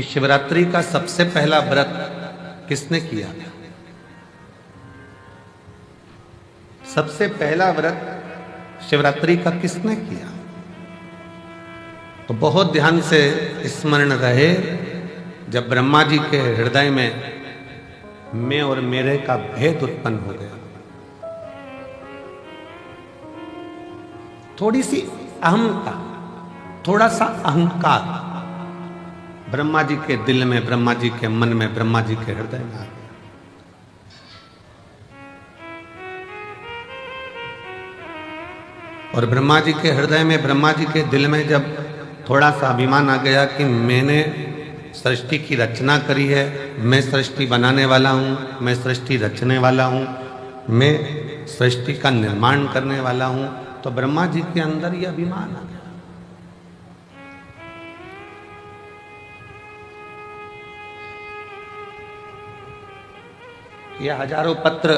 शिवरात्रि का सबसे पहला व्रत किसने किया? सबसे पहला व्रत शिवरात्रि का किसने किया? तो बहुत ध्यान से स्मरण रहे, जब ब्रह्मा जी के हृदय में मैं और मेरे का भेद उत्पन्न हो गया, थोड़ी सी अहमता, थोड़ा सा अहंकार ब्रह्मा जी के दिल में, ब्रह्मा जी के मन में, ब्रह्मा जी के हृदय में आ गया। और ब्रह्मा जी के हृदय में, ब्रह्मा जी के दिल में जब थोड़ा सा अभिमान आ गया कि मैंने सृष्टि की रचना करी है, मैं सृष्टि बनाने वाला हूँ, मैं सृष्टि रचने वाला हूँ, मैं सृष्टि का निर्माण करने वाला हूँ, तो ब्रह्मा जी के अंदर यह अभिमान आ गया। यह हजारों पत्र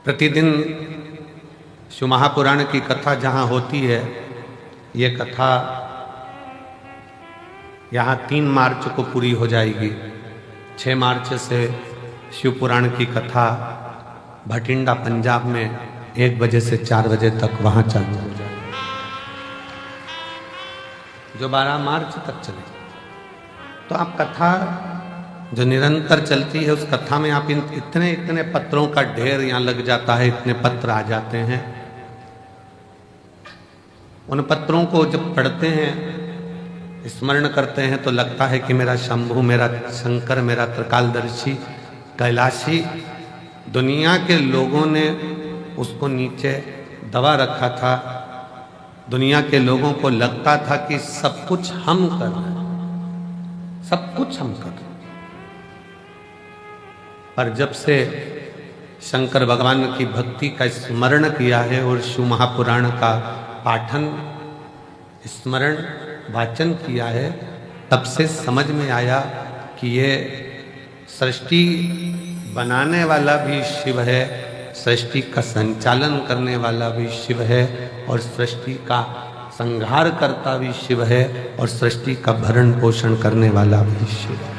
प्रतिदिन शिव महापुराण की कथा जहाँ होती है, ये कथा यहाँ 3 मार्च को पूरी हो जाएगी। 6 मार्च से शिव पुराण की कथा भटिंडा पंजाब में 1 बजे से 4 बजे तक वहाँ चालू हो जाएगी, जो 12 मार्च तक चलेगी। तो आप कथा जो निरंतर चलती है, उस कथा में आप इतने इतने पत्रों का ढेर यहाँ लग जाता है, इतने पत्र आ जाते हैं। उन पत्रों को जब पढ़ते हैं, स्मरण करते हैं, तो लगता है कि मेरा शंभु, मेरा शंकर, मेरा त्रिकालदर्शी, कैलाशी, दुनिया के लोगों ने उसको नीचे दबा रखा था। दुनिया के लोगों को लगता था कि सब कुछ हम कर रहे हैं, सब कुछ हम कर रहे हैं। पर जब से शंकर भगवान की भक्ति का स्मरण किया है और शिव महापुराण का पाठन, स्मरण, वाचन किया है, तब से समझ में आया कि ये सृष्टि बनाने वाला भी शिव है, सृष्टि का संचालन करने वाला भी शिव है, और सृष्टि का संहार करता भी शिव है, और सृष्टि का भरण पोषण करने वाला भी शिव है।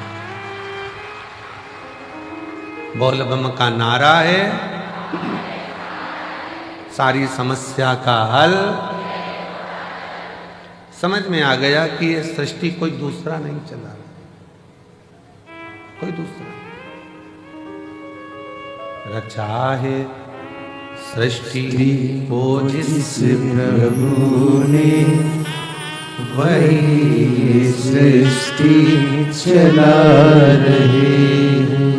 बोल बम का नारा है, सारी समस्या का हल। समझ में आ गया कि ये सृष्टि कोई दूसरा नहीं चला, कोई दूसरा रचा है सृष्टि को जिस प्रभु ने, वही सृष्टि चला रहे हैं।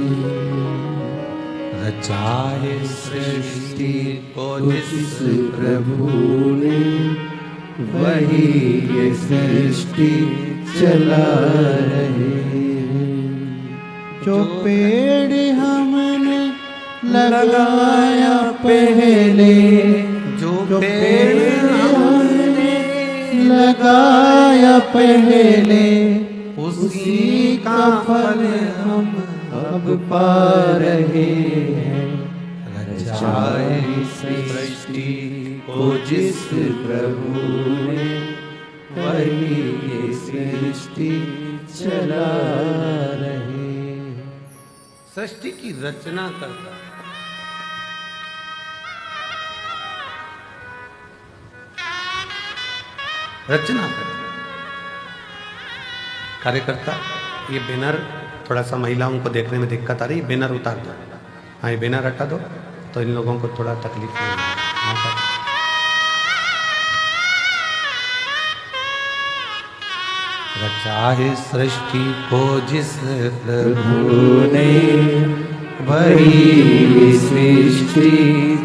रचा है सृष्टि को जिस प्रभु ने, वही ये सृष्टि चला रहे हैं। जो पेड़ हमने लगाया पहले, जो पेड़ हमने लगाया पहले, उसी का फल हम अब पा रहे हैं। रचाए सृष्टि को जिस प्रभु ने, वही ये सृष्टि चला रहे हैं। सृष्टि की रचना करता है। रचना करता कार्यकर्ता। ये बैनर थोड़ा सा महिलाओं को देखने में दिक्कत आ रही है, बैनर उतार दो। हाँ, ये बैनर हटा दो तो इन लोगों को थोड़ा तकलीफ नहीं होगी। रचाए सृष्टि को जिस प्रभु ने, वही सृष्टि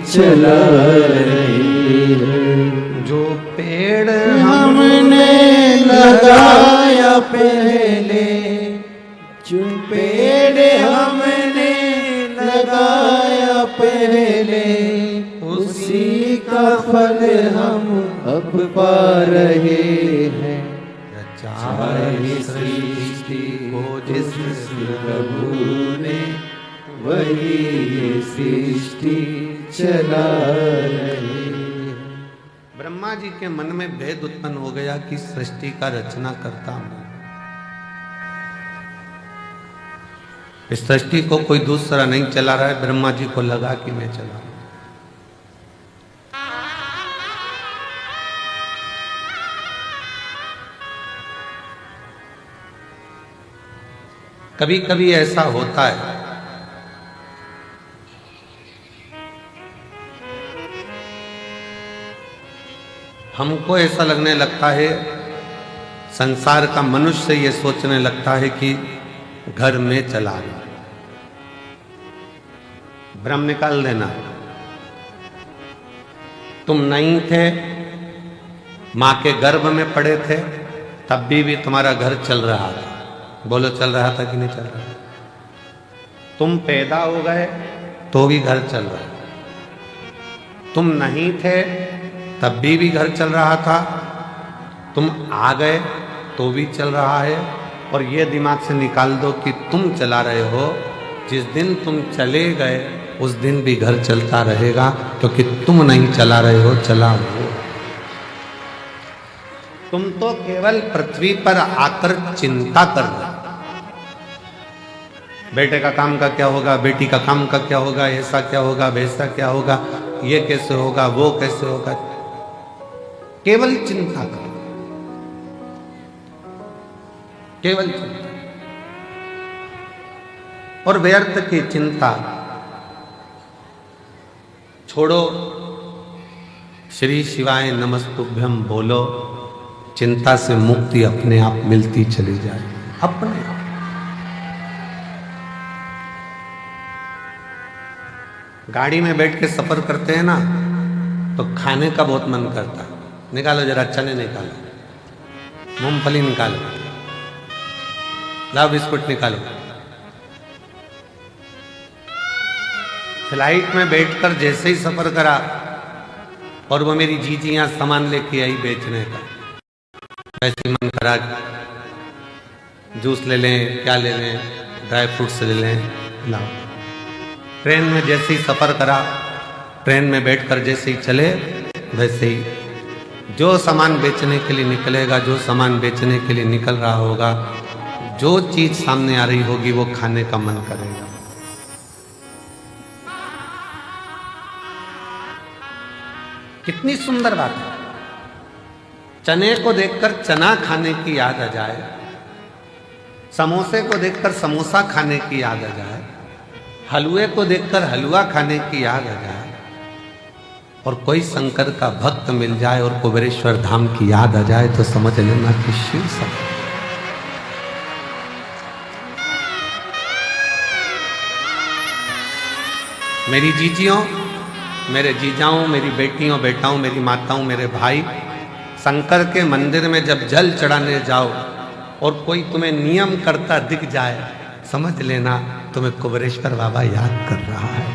चला रही है। जो पेड़ हमने लगाया पहले, जो पेड़ हमने लगाया पहले, उसी का फल हम अब पा रहे हैं। रचाए सृष्टि को जिस प्रभु ने, वही ये सृष्टि चला रही है। ब्रह्मा जी के मन में भेद उत्पन्न हो गया कि सृष्टि का रचना करता हूं, इस सृष्टि को कोई दूसरा नहीं चला रहा है, ब्रह्मा जी को लगा कि मैं चला रहा हूं। कभी कभी ऐसा होता है, हमको ऐसा लगने लगता है, संसार का मनुष्य ये सोचने लगता है कि घर में चला रहा, ब्रह्म निकाल देना। तुम नहीं थे, मां के गर्भ में पड़े थे, तब भी तुम्हारा घर चल रहा था। बोलो, चल रहा था कि नहीं चल रहा? तुम पैदा हो गए तो भी घर चल रहा है। तुम नहीं थे तब भी घर चल रहा था। तुम आ गए तो भी चल रहा है। और ये दिमाग से निकाल दो कि तुम चला रहे हो, जिस दिन तुम चले गए उस दिन भी घर चलता रहेगा, क्योंकि तुम नहीं चला रहे हो, चला हो। तुम तो केवल पृथ्वी पर आकर चिंता कर रहे हो, बेटे का काम का क्या होगा, बेटी का काम का क्या होगा, ऐसा क्या होगा, वैसा क्या होगा, ये कैसे होगा, वो कैसे होगा, केवल चिंता करो, केवल चिंता। और व्यर्थ की चिंता छोड़ो, श्री शिवाय नमस्तुभ्यम बोलो, चिंता से मुक्ति अपने आप मिलती चली जाए, अपने आप। गाड़ी में बैठ के सफर करते हैं ना, तो खाने का बहुत मन करता है। निकालो जरा, चने निकालो, मूंगफली निकालो, लाओ बिस्कुट निकालो। फ्लाइट में बैठकर जैसे ही सफर करा और वो मेरी जीजियां सामान लेके आई बेचने का, ऐसे मन करा जूस ले लें, क्या ले लें, ड्राई फ्रूट्स ले लें, लाओ। ट्रेन में जैसे ही सफर करा, ट्रेन में बैठकर जैसे ही चले, वैसे ही जो सामान बेचने के लिए निकलेगा, जो सामान बेचने के लिए निकल रहा होगा, जो चीज सामने आ रही होगी, वो खाने का मन करेगा। कितनी सुंदर बात है। चने को देखकर चना खाने की याद आ जाए, समोसे को देखकर समोसा खाने की याद आ जाए, हलवे को देखकर हलवा खाने की याद आ जाए, और कोई शंकर का भक्त मिल जाए और कुबेरेश्वर धाम की याद आ जाए, तो समझ लेना कि शिव सब। मेरी जीजियों, मेरे जीजाओं, मेरी बेटियों, बेटाओं, मेरी माताओं, मेरे भाई, शंकर के मंदिर में जब जल चढ़ाने जाओ और कोई तुम्हें नियम करता दिख जाए, समझ लेना तुम्हें कुबेरेश्वर बाबा याद कर रहा है,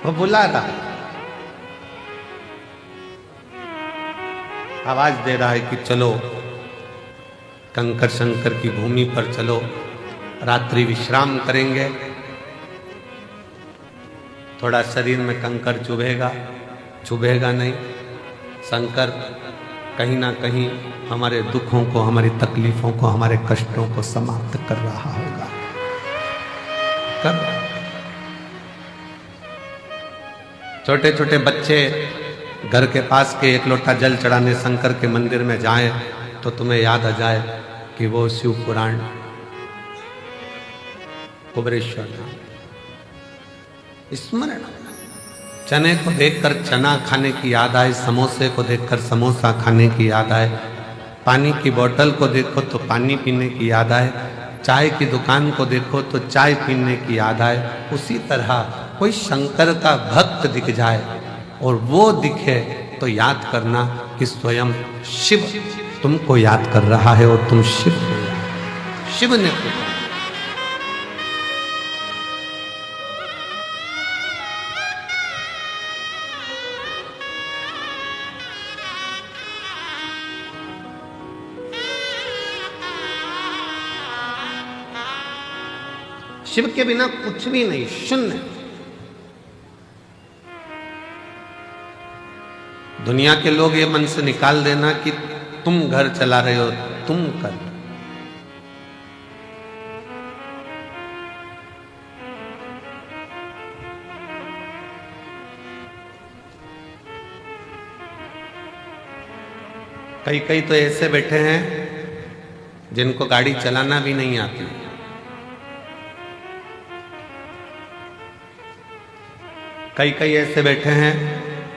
वो बुला रहा है, आवाज दे रहा है कि चलो कंकर शंकर की भूमि पर चलो, रात्रि विश्राम करेंगे। थोड़ा शरीर में कंकर चुभेगा, चुभेगा नहीं, शंकर कहीं ना कहीं हमारे दुखों को, हमारी तकलीफों को, हमारे कष्टों को समाप्त कर रहा होगा। कब छोटे छोटे बच्चे घर के पास के एक लोटा जल चढ़ाने शंकर के मंदिर में जाएं, तो तुम्हें याद आ जाए कि वो शिव पुराण, कुबेरेश्वर धाम स्मरण। चने को देखकर चना खाने की याद आए, समोसे को देखकर समोसा खाने की याद आए, पानी की बोतल को देखो तो पानी पीने की याद आए, चाय की दुकान को देखो तो चाय पीने की याद आए। उसी तरह कोई शंकर का भक्त दिख जाए और वो दिखे तो याद करना कि स्वयं शिव तुमको याद कर रहा है और तुम शिव को याद। शिव ने पुकारा। शिव के बिना कुछ भी नहीं, शून्य। दुनिया के लोग ये मन से निकाल देना कि तुम घर चला रहे हो, तुम कर। कई कई तो ऐसे बैठे हैं जिनको गाड़ी चलाना भी नहीं आती। कई कई ऐसे बैठे हैं,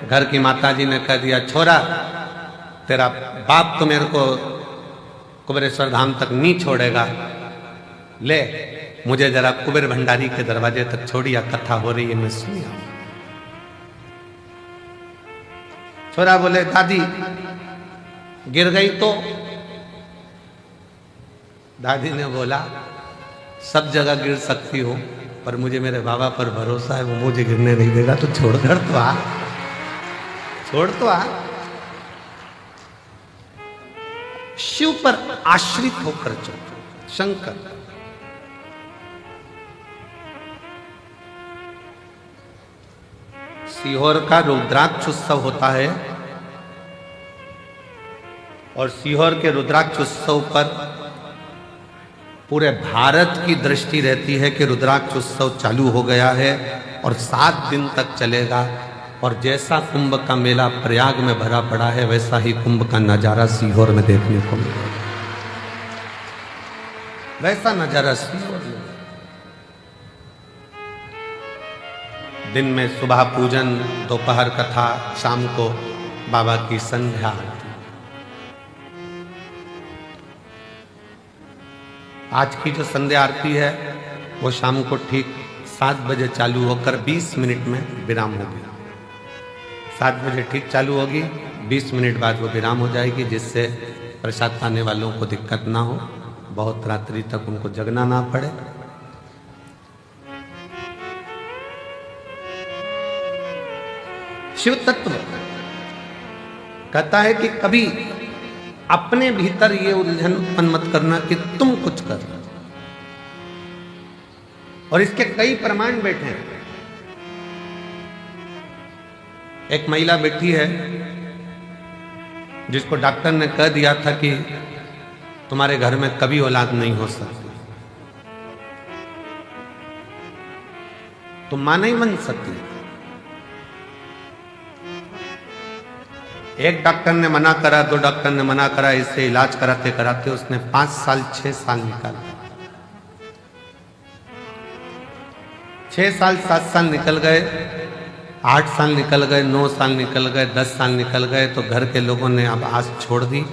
घर की माताजी ने कह दिया छोरा तेरा बाप तो मेरे को कुबेरेश्वर धाम तक नहीं छोड़ेगा, ले मुझे जरा कुबेर भंडारी के दरवाजे तक छोड़िया, कथा हो रही है मैं सुनी आऊं। छोरा बोले दादी गिर गई तो? दादी ने बोला सब जगह गिर सकती हो पर मुझे मेरे बाबा पर भरोसा है, वो मुझे गिरने नहीं देगा, तो छोड़कर तो आ, छोड़ तो आ। शिव पर आश्रित होकर चलो। शंकर सीहोर का रुद्राक्ष उत्सव होता है और सीहोर के रुद्राक्ष उत्सव पर पूरे भारत की दृष्टि रहती है कि रुद्राक्ष उत्सव चालू हो गया है और 7 दिन तक चलेगा। और जैसा कुंभ का मेला प्रयाग में भरा पड़ा है वैसा ही कुंभ का नजारा सीहोर में देखने को मिलेगा। वैसा नजारा सीहोर में। दिन में सुबह पूजन, दोपहर कथा, शाम को बाबा की संध्या आरती। आज की जो संध्या आरती है वो शाम को ठीक 7 बजे चालू होकर 20 मिनट में विराम होगी। 7 बजे ठीक चालू होगी, 20 मिनट बाद वो विराम हो जाएगी, जिससे प्रसाद पाने वालों को दिक्कत ना हो, बहुत रात्रि तक उनको जगना ना पड़े। शिव तत्व कहता है कि कभी अपने भीतर ये उलझन उत्पन्न मत करना कि तुम कुछ कर रहे हो। और इसके कई प्रमाण बैठे हैं। एक महिला बैठी है जिसको डॉक्टर ने कह दिया था कि तुम्हारे घर में कभी औलाद नहीं हो सकती, तुम मां नहीं बन सकती। एक डॉक्टर ने मना करा, 2 डॉक्टर ने मना करा, इससे इलाज कराते कराते उसने 5 साल 6 साल निकाला। 6 साल 7 साल निकल गए, 8 साल निकल गए, 9 साल निकल गए, 10 साल निकल गए, तो घर के लोगों ने अब आस छोड़ दी,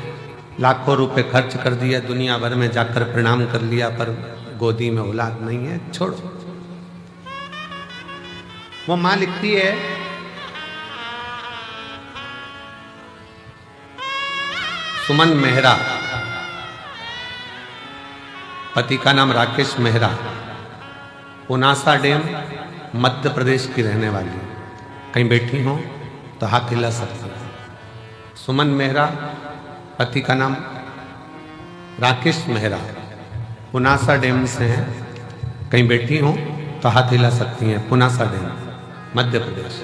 लाखों रुपए खर्च कर दिया, दुनिया भर में जाकर प्रणाम कर लिया, पर गोदी में औलाद नहीं है, छोड़ो। वो मां लिखती है सुमन मेहरा, पति का नाम राकेश मेहरा, पुनासा डैम मध्य प्रदेश की रहने वाली है। कहीं बैठी हो तो हाथ हिला सकते हो। सुमन मेहरा, पति का नाम राकेश मेहरा, पुनासा डैम से हैं। कहीं बैठी हो तो हाथ हिला सकती हैं। पुनासा डैम मध्य प्रदेश।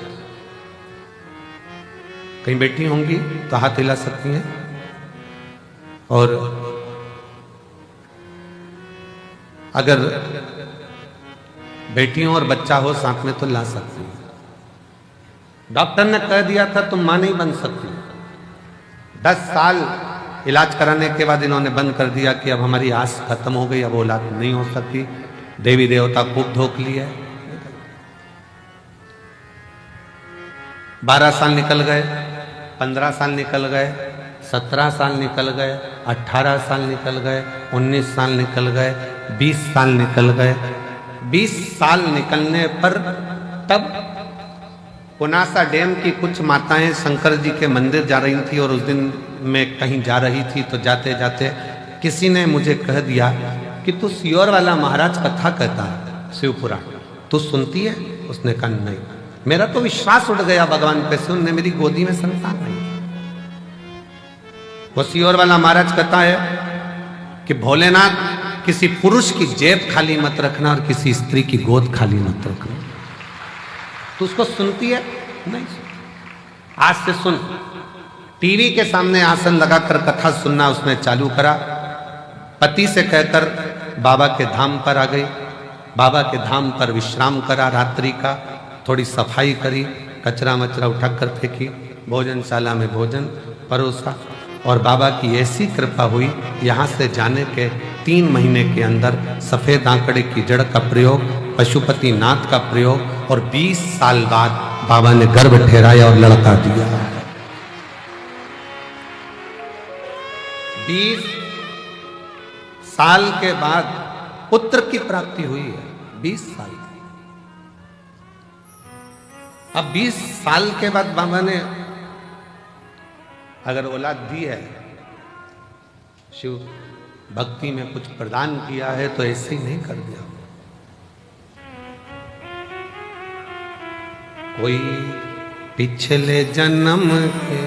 कहीं बैठी होंगी तो हाथ हिला सकती हैं। और अगर बेटी हो और बच्चा हो साथ में तो ला सकती है। डॉक्टर ने कह दिया था तुम मां नहीं बन सकती। 10 साल इलाज कराने के बाद इन्होंने बंद कर दिया कि अब हमारी आस खत्म हो गई, अब औलाद नहीं हो सकती। देवी देवता खूब धोख लिए। 12 साल निकल गए, 15 साल निकल गए, 17 साल निकल गए, 18 साल निकल गए, 19 साल निकल गए, 20 साल निकल गए। 20 साल निकलने पर तब पुनासा डैम की कुछ माताएं शंकर जी के मंदिर जा रही थी और उस दिन मैं कहीं जा रही थी, तो जाते जाते किसी ने मुझे कह दिया कि तू सीहोर वाला महाराज कथा कहता है, शिव पुराण तू सुनती है? उसने कहा नहीं। मेरा तो विश्वास उठ गया भगवान पे से, उनने मेरी गोदी में संतान नहीं। वो सीहोर वाला महाराज कहता है कि भोलेनाथ किसी पुरुष की जेब खाली मत रखना और किसी स्त्री की गोद खाली मत रखना। तो उसको सुनती है? नहीं। आज से सुन। टीवी के सामने आसन लगाकर कथा सुनना उसने चालू करा। पति से कहकर बाबा के धाम पर आ गई। बाबा के धाम पर विश्राम करा रात्रि का, थोड़ी सफाई करी, कचरा मचरा उठाकर फेंकी, भोजनशाला में भोजन परोसा और बाबा की ऐसी कृपा हुई, यहाँ से जाने के 3 महीने के अंदर सफेद आंकड़े की जड़ का प्रयोग, पशुपति नाथ का प्रयोग और 20 साल बाद बाबा ने गर्भ ठहराया और लड़का दिया। 20 साल के बाद पुत्र की प्राप्ति हुई है। 20 साल। अब 20 साल के बाद बाबा ने अगर औलाद दी है, शिव भक्ति में कुछ प्रदान किया है, तो ऐसे ही नहीं कर दिया। कोई पिछले जन्म के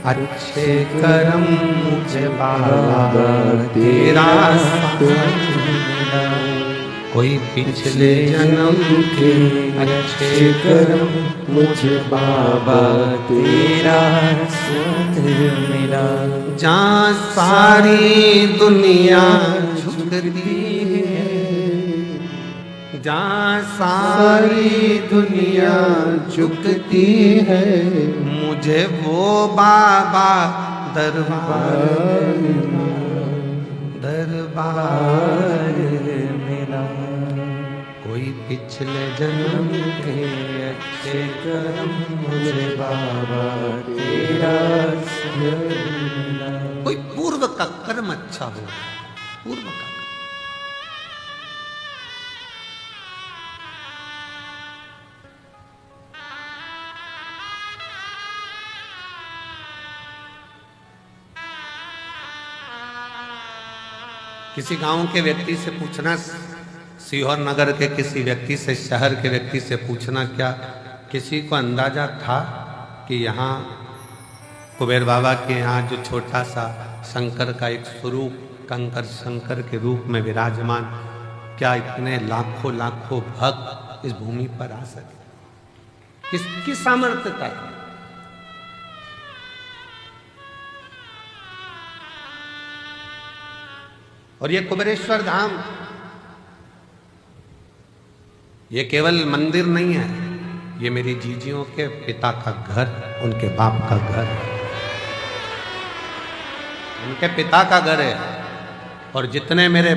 अच्छे कर्म मुझे बाबा तेरा कोई पिछले जन्म के अच्छे कर्म मुझे बाबा तेरा साथ मिला। जहाँ सारी दुनिया झुकती है, जहाँ सारी दुनिया झुकती है, मुझे वो बाबा दरबार मिला। कोई पिछले जन्म के अच्छे कर्म मुझे बाबा तेरा मिला। कोई पूर्व का कर्म अच्छा हो, पूर्व का। किसी गांव के व्यक्ति से पूछना, सीहोर नगर के किसी व्यक्ति से, शहर के व्यक्ति से पूछना, क्या किसी को अंदाजा था कि यहाँ कुबेर बाबा के यहाँ जो छोटा सा शंकर का एक स्वरूप, कंकर शंकर के रूप में विराजमान, क्या इतने लाखों लाखों भक्त इस भूमि पर आ सके? किसकी सामर्थ्यता है? और ये कुबेरेश्वर धाम, ये केवल मंदिर नहीं है, ये मेरी जीजियों के पिता का घर, उनके बाप का घर, उनके पिता का घर है। और जितने मेरे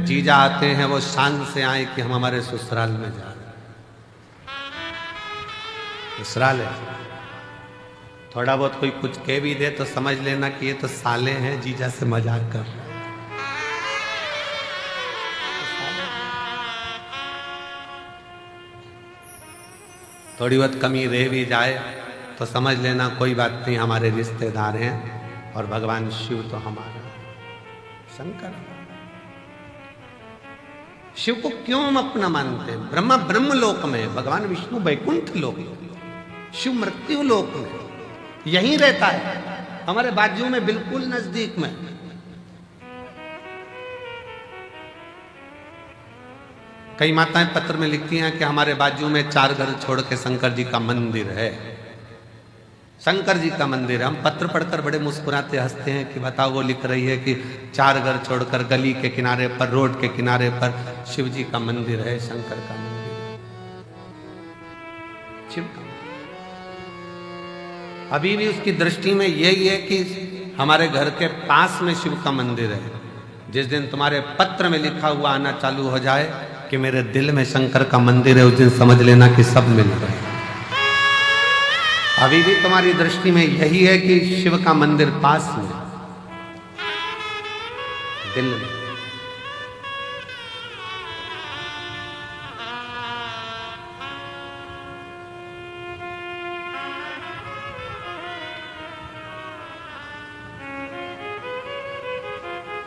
जीजा आते हैं वो शान से आए कि हम हमारे ससुराल में जा रहे हैं। ससुराल है, थोड़ा बहुत कोई कुछ कह भी दे तो समझ लेना कि ये तो साले हैं, जीजा से मजाक कर रहे हैं। थोड़ी बहुत कमी रह भी जाए तो समझ लेना कोई बात नहीं, हमारे रिश्तेदार हैं। और भगवान शिव तो हमारा शंकर। शिव को क्यों हम अपना मानते हैं? ब्रह्मा ब्रह्म लोक में, भगवान विष्णु वैकुंठ लोक, शिव मृत्यु लोक में, यहीं रहता है, हमारे बाजू में, बिल्कुल नजदीक में। कई माताएं पत्र में लिखती हैं कि हमारे बाजू में 4 घर छोड़ के शंकर जी का मंदिर है, शंकर जी का मंदिर है। हम पत्र पढ़कर बड़े मुस्कुराते हंसते हैं कि बताओ, वो लिख रही है कि 4 घर छोड़कर गली के किनारे पर, रोड के किनारे पर शिव जी का मंदिर है, शंकर का मंदिर, शिव का। अभी भी उसकी दृष्टि में यही है कि हमारे घर के पास में शिव का मंदिर है। जिस दिन तुम्हारे पत्र में लिखा हुआ आना चालू हो जाए कि मेरे दिल में शंकर का मंदिर है, उस दिन समझ लेना कि सब मिल रहे हैं। अभी भी तुम्हारी दृष्टि में यही है कि शिव का मंदिर पास में, दिल में।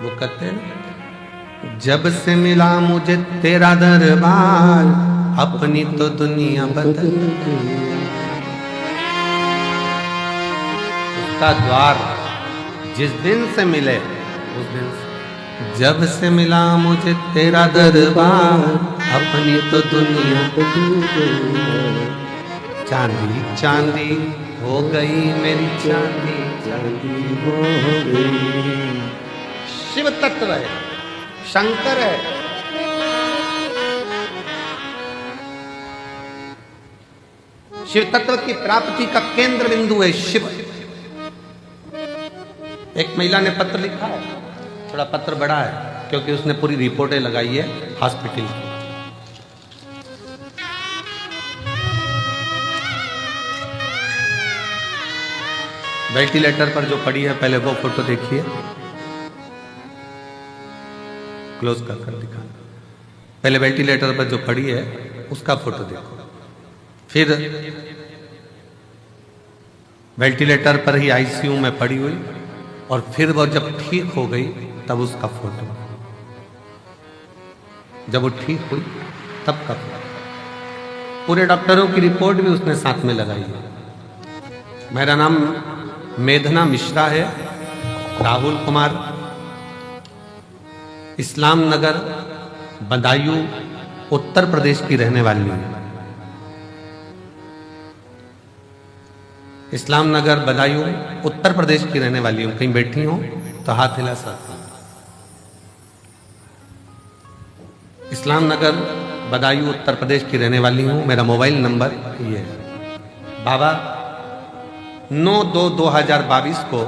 वो कहते हैं, जब से मिला मुझे तेरा दरबार, अपनी तो दुनिया बदल गई। उसका द्वार जिस दिन से मिले, उस दिन से, जब से मिला मुझे तेरा दरबार, अपनी तो दुनिया बदल गई। चांदी चांदी हो गई मेरी, चांदी चांदी हो गई। शिव तत्व है, शंकर है। शिव तत्व की प्राप्ति का केंद्र बिंदु है शिव। एक महिला ने पत्र लिखा है, थोड़ा पत्र बड़ा है क्योंकि उसने पूरी रिपोर्टें लगाई है हॉस्पिटल की। वेंटिलेटर पर जो पड़ी है, पहले वो फोटो देखिए, क्लोज कर दिखाना। पहले वेंटिलेटर पर जो पड़ी है उसका फोटो देखो, फिर वेंटिलेटर पर ही आईसीयू में पड़ी हुई, और फिर वो जब ठीक हो गई तब उसका फोटो, जब वो ठीक हुई तब का फोटो, पूरे डॉक्टरों की रिपोर्ट भी उसने साथ में लगाई है। मेरा नाम मेधना मिश्रा है, राहुल कुमार, इस्लाम नगर बदायूं उत्तर प्रदेश की रहने वाली हूं। इस्लाम नगर बदायूं उत्तर प्रदेश की रहने वाली हूं। कहीं बैठी हूं तो हाथ हिला सकती। इस्लाम नगर बदायूं उत्तर प्रदेश की रहने वाली हूं। मेरा मोबाइल नंबर ये है। बाबा 9/2/2022 को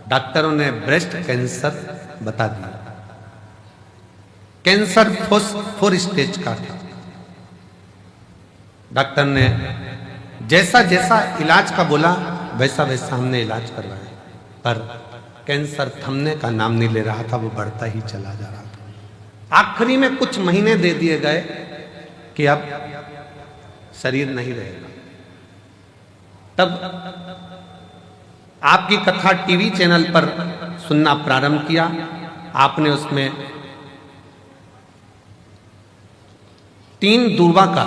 डॉक्टरों ने ब्रेस्ट कैंसर बता दिया। कैंसर 4 स्टेज का था। डॉक्टर ने जैसा जैसा इलाज का बोला वैसा वैसा हमने इलाज करवाया, पर कैंसर थमने का नाम नहीं ले रहा था, वो बढ़ता ही चला जा रहा था। आखिरी में कुछ महीने दे दिए गए कि अब शरीर नहीं रहेगा। तब आपकी कथा टीवी चैनल पर सुनना प्रारंभ किया। आपने उसमें 3 दूर्वा का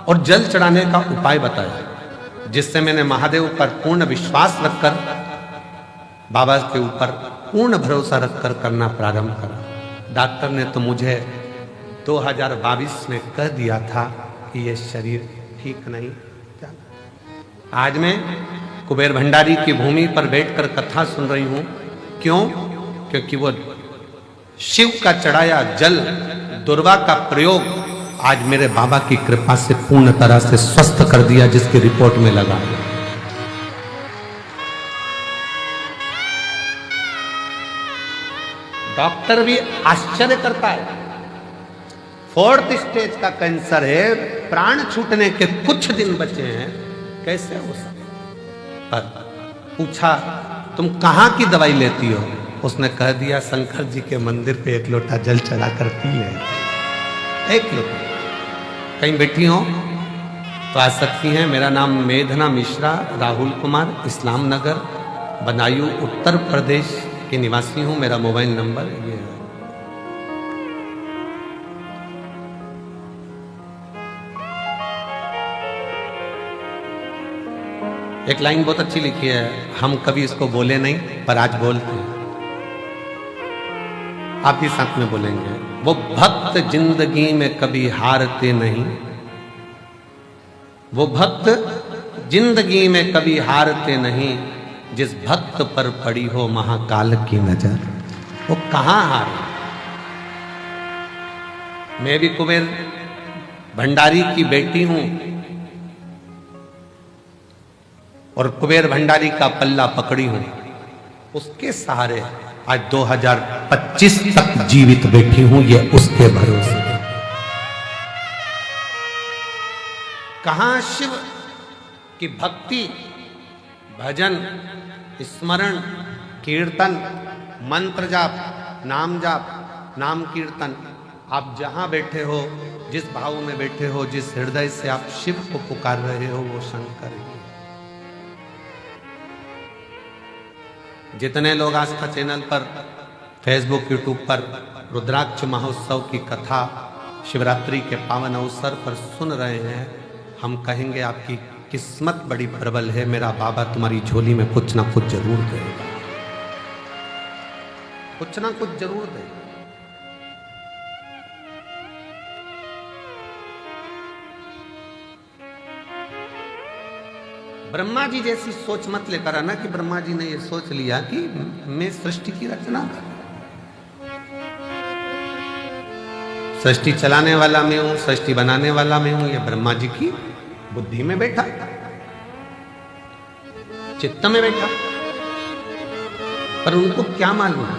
और जल चढ़ाने का उपाय बताया, जिससे मैंने महादेव पर पूर्ण विश्वास रखकर, बाबा के ऊपर पूर्ण भरोसा रखकर करना प्रारंभ करा। डॉक्टर ने तो मुझे 2022 में कह दिया था कि यह शरीर ठीक नहीं चला। आज मैं कुबेर भंडारी की भूमि पर बैठकर कथा सुन रही हूं। क्यों? क्योंकि वो शिव का चढ़ाया जल, दुर्वा का प्रयोग आज मेरे बाबा की कृपा से पूर्ण तरह से स्वस्थ कर दिया, जिसकी रिपोर्ट में लगा। डॉक्टर भी आश्चर्य करता है। 4th स्टेज का कैंसर है, प्राण छूटने के कुछ दिन बचे हैं, कैसे हो सकता? पर पूछा तुम कहां की दवाई लेती हो? उसने कह दिया शंकर जी के मंदिर पे 1 लोटा जल चढ़ा कर पी ले। 1 लोटा। कहीं बैठी हो तो आ सकती हैं। मेरा नाम मेधना मिश्रा, राहुल कुमार, इस्लाम नगर बदायूं उत्तर प्रदेश के निवासी हूं। मेरा मोबाइल नंबर ये है। एक लाइन बहुत अच्छी लिखी है, हम कभी इसको बोले नहीं पर आज बोलते हैं। आप भी साथ में बोलेंगे। वो भक्त जिंदगी में कभी हारते नहीं, वो भक्त जिंदगी में कभी हारते नहीं, जिस भक्त पर पड़ी हो महाकाल की नजर, वो कहां हारे। मैं भी कुबेर भंडारी की बेटी हूं और कुबेर भंडारी का पल्ला पकड़ी हूं। उसके सहारे आज 2025 तक जीवित बैठी हूं, ये उसके भरोसे। कहां शिव की भक्ति, भजन, स्मरण, कीर्तन, मंत्र जाप, नाम जाप, नाम कीर्तन। आप जहां बैठे हो, जिस भाव में बैठे हो, जिस हृदय से आप शिव को पुकार रहे हो, वो शंकर है। जितने लोग आस्था चैनल पर, फेसबुक, यूट्यूब पर रुद्राक्ष महोत्सव की कथा शिवरात्रि के पावन अवसर पर सुन रहे हैं, हम कहेंगे आपकी किस्मत बड़ी प्रबल है। मेरा बाबा तुम्हारी झोली में कुछ ना कुछ जरूर देगा, कुछ ना कुछ जरूर देगा। ब्रह्मा जी जैसी सोच मत लेकर आना कि ब्रह्मा जी ने ये सोच लिया कि मैं सृष्टि की रचना कर, सृष्टि चलाने वाला मैं हूं, सृष्टि बनाने वाला मैं हूं। ये ब्रह्मा जी की बुद्धि में बैठा, चित्त में बैठा। पर उनको क्या मालूम,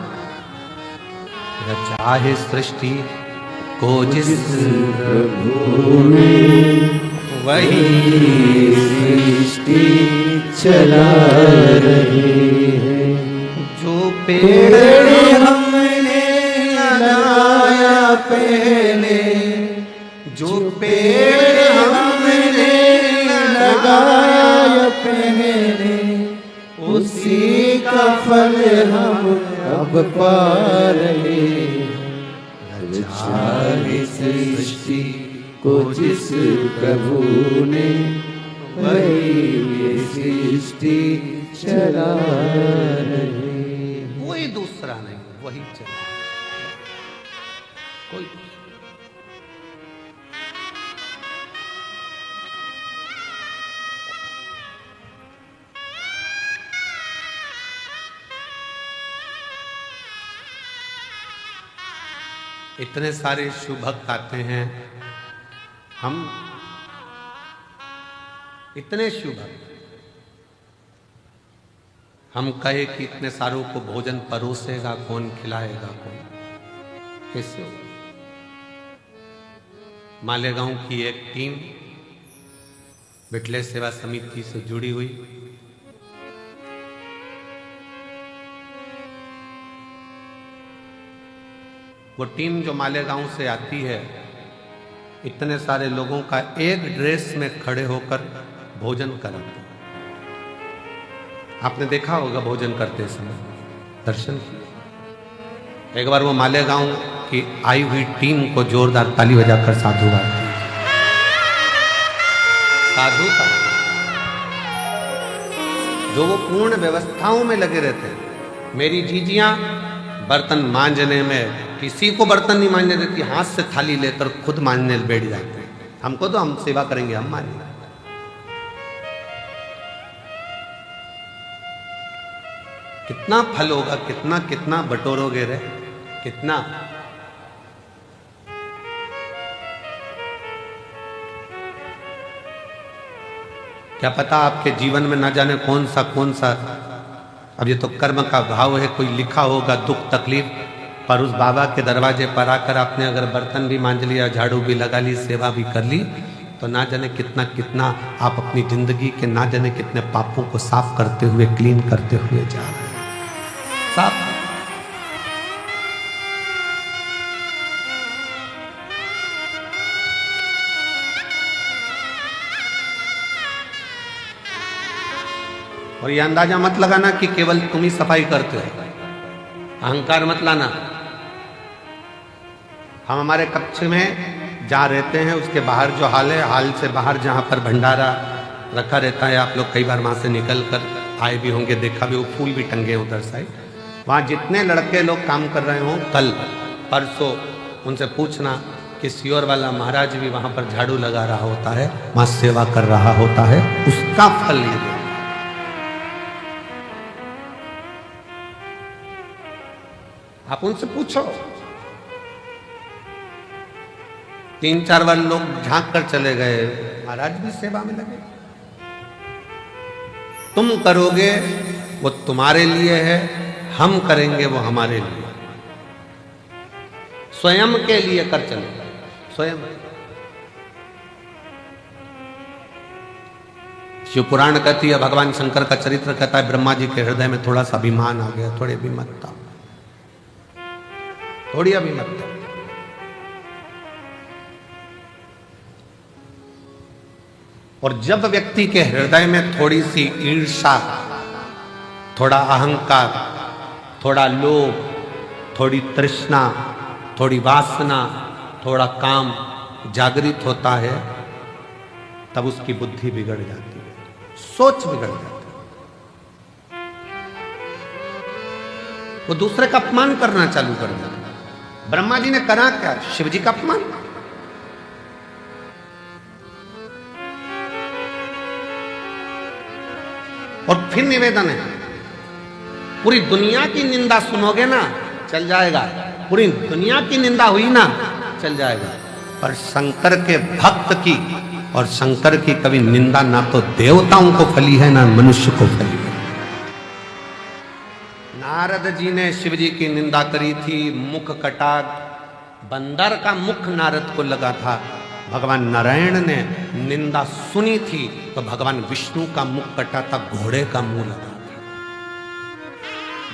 रचा है सृष्टि को जिस प्रभु ने वही सृष्टि चला रही है। जो पेड़ हमने लगाया पहले, जो पेड़ हमने लगाया पहले, उसी का फल हम अब पा रहे हैं। रचा सृष्टि को जिस प्रभु ने वही सृष्टि चला रही। कोई दूसरा नहीं, वही चला कोई। इतने सारे शुभ भक्त आते हैं, हम इतने शुभ भक्त, हम कहे कि इतने सारों को भोजन परोसेगा कौन, खिलाएगा कौन, कैसे हो? मालेगांव की एक टीम बिटले सेवा समिति से जुड़ी हुई, वो टीम जो मालेगांव से आती है, इतने सारे लोगों का एक ड्रेस में खड़े होकर भोजन कराते हैं। आपने देखा होगा भोजन करते समय, दर्शन किया। एक बार वो मालेगांव की आई हुई टीम को जोरदार ताली बजाकर साधुवाद दी। साधु था जो वो पूर्ण व्यवस्थाओं में लगे रहते हैं। मेरी जीजियां बर्तन मांजने में किसी को बर्तन नहीं मांजने देती, हाथ से थाली लेकर खुद मांजने बैठ जाते हैं। हमको तो हम सेवा करेंगे, हम मांजेंगे। कितना फल होगा, कितना कितना बटोरोगे रे, कितना। क्या पता आपके जीवन में ना जाने कौन सा, अब ये तो कर्म का भाव है, कोई लिखा होगा दुख तकलीफ, पर उस बाबा के दरवाजे पर आकर आपने अगर बर्तन भी मांज लिया, झाड़ू भी लगा ली, सेवा भी कर ली, तो ना जाने कितना कितना आप अपनी जिंदगी के ना जाने कितने पापों को साफ करते हुए, क्लीन करते हुए जा रहे हैं। साफ। और ये अंदाजा मत लगाना कि केवल तुम ही सफाई करते हो, अहंकार मत लाना। हम हमारे कक्ष में जहाँ रहते हैं उसके बाहर जो हाल है, हाल से बाहर जहाँ पर भंडारा रखा रहता है, आप लोग कई बार वहाँ से निकल कर आए भी होंगे, देखा भी, वो फूल भी टंगे उधर साइड। वहाँ जितने लड़के लोग काम कर रहे हों, कल परसों, उनसे पूछना कि सियोर वाला महाराज भी वहाँ पर झाड़ू लगा रहा होता है, वहाँ सेवा कर रहा होता है, उसका फल ये। आप उनसे पूछो। 3-4 बार लोग झांक कर चले गए, महाराज भी सेवा में लगे। तुम करोगे वो तुम्हारे लिए है, हम करेंगे वो हमारे लिए। स्वयं के लिए कर चले, स्वयं। शिव पुराण कहती है, भगवान शंकर का चरित्र कहता है, ब्रह्मा जी के हृदय में थोड़ा सा अभिमान आ गया, थोड़ी अभिमतता, थोड़ी अभिमतता। और जब व्यक्ति के हृदय में थोड़ी सी ईर्ष्या, थोड़ा अहंकार, थोड़ा लोभ, थोड़ी तृष्णा, थोड़ी वासना, थोड़ा काम जागृत होता है, तब उसकी बुद्धि बिगड़ जाती है, सोच बिगड़ जाती है। वो दूसरे का अपमान करना चालू कर देता है। ब्रह्मा जी ने करा क्या? शिव जी का अपमान। और फिर निवेदन है, पूरी दुनिया की निंदा सुनोगे ना, चल जाएगा। पूरी दुनिया की निंदा हुई ना, चल जाएगा। पर शंकर के भक्त की और शंकर की कभी निंदा ना तो देवताओं को फली है, ना मनुष्य को फली है। नारद जी ने शिव जी की निंदा करी थी, मुख कटा, बंदर का मुख नारद को लगा था। भगवान नारायण ने निंदा सुनी थी तो भगवान विष्णु का मुख कटा था, घोड़े का मुंह लगा था।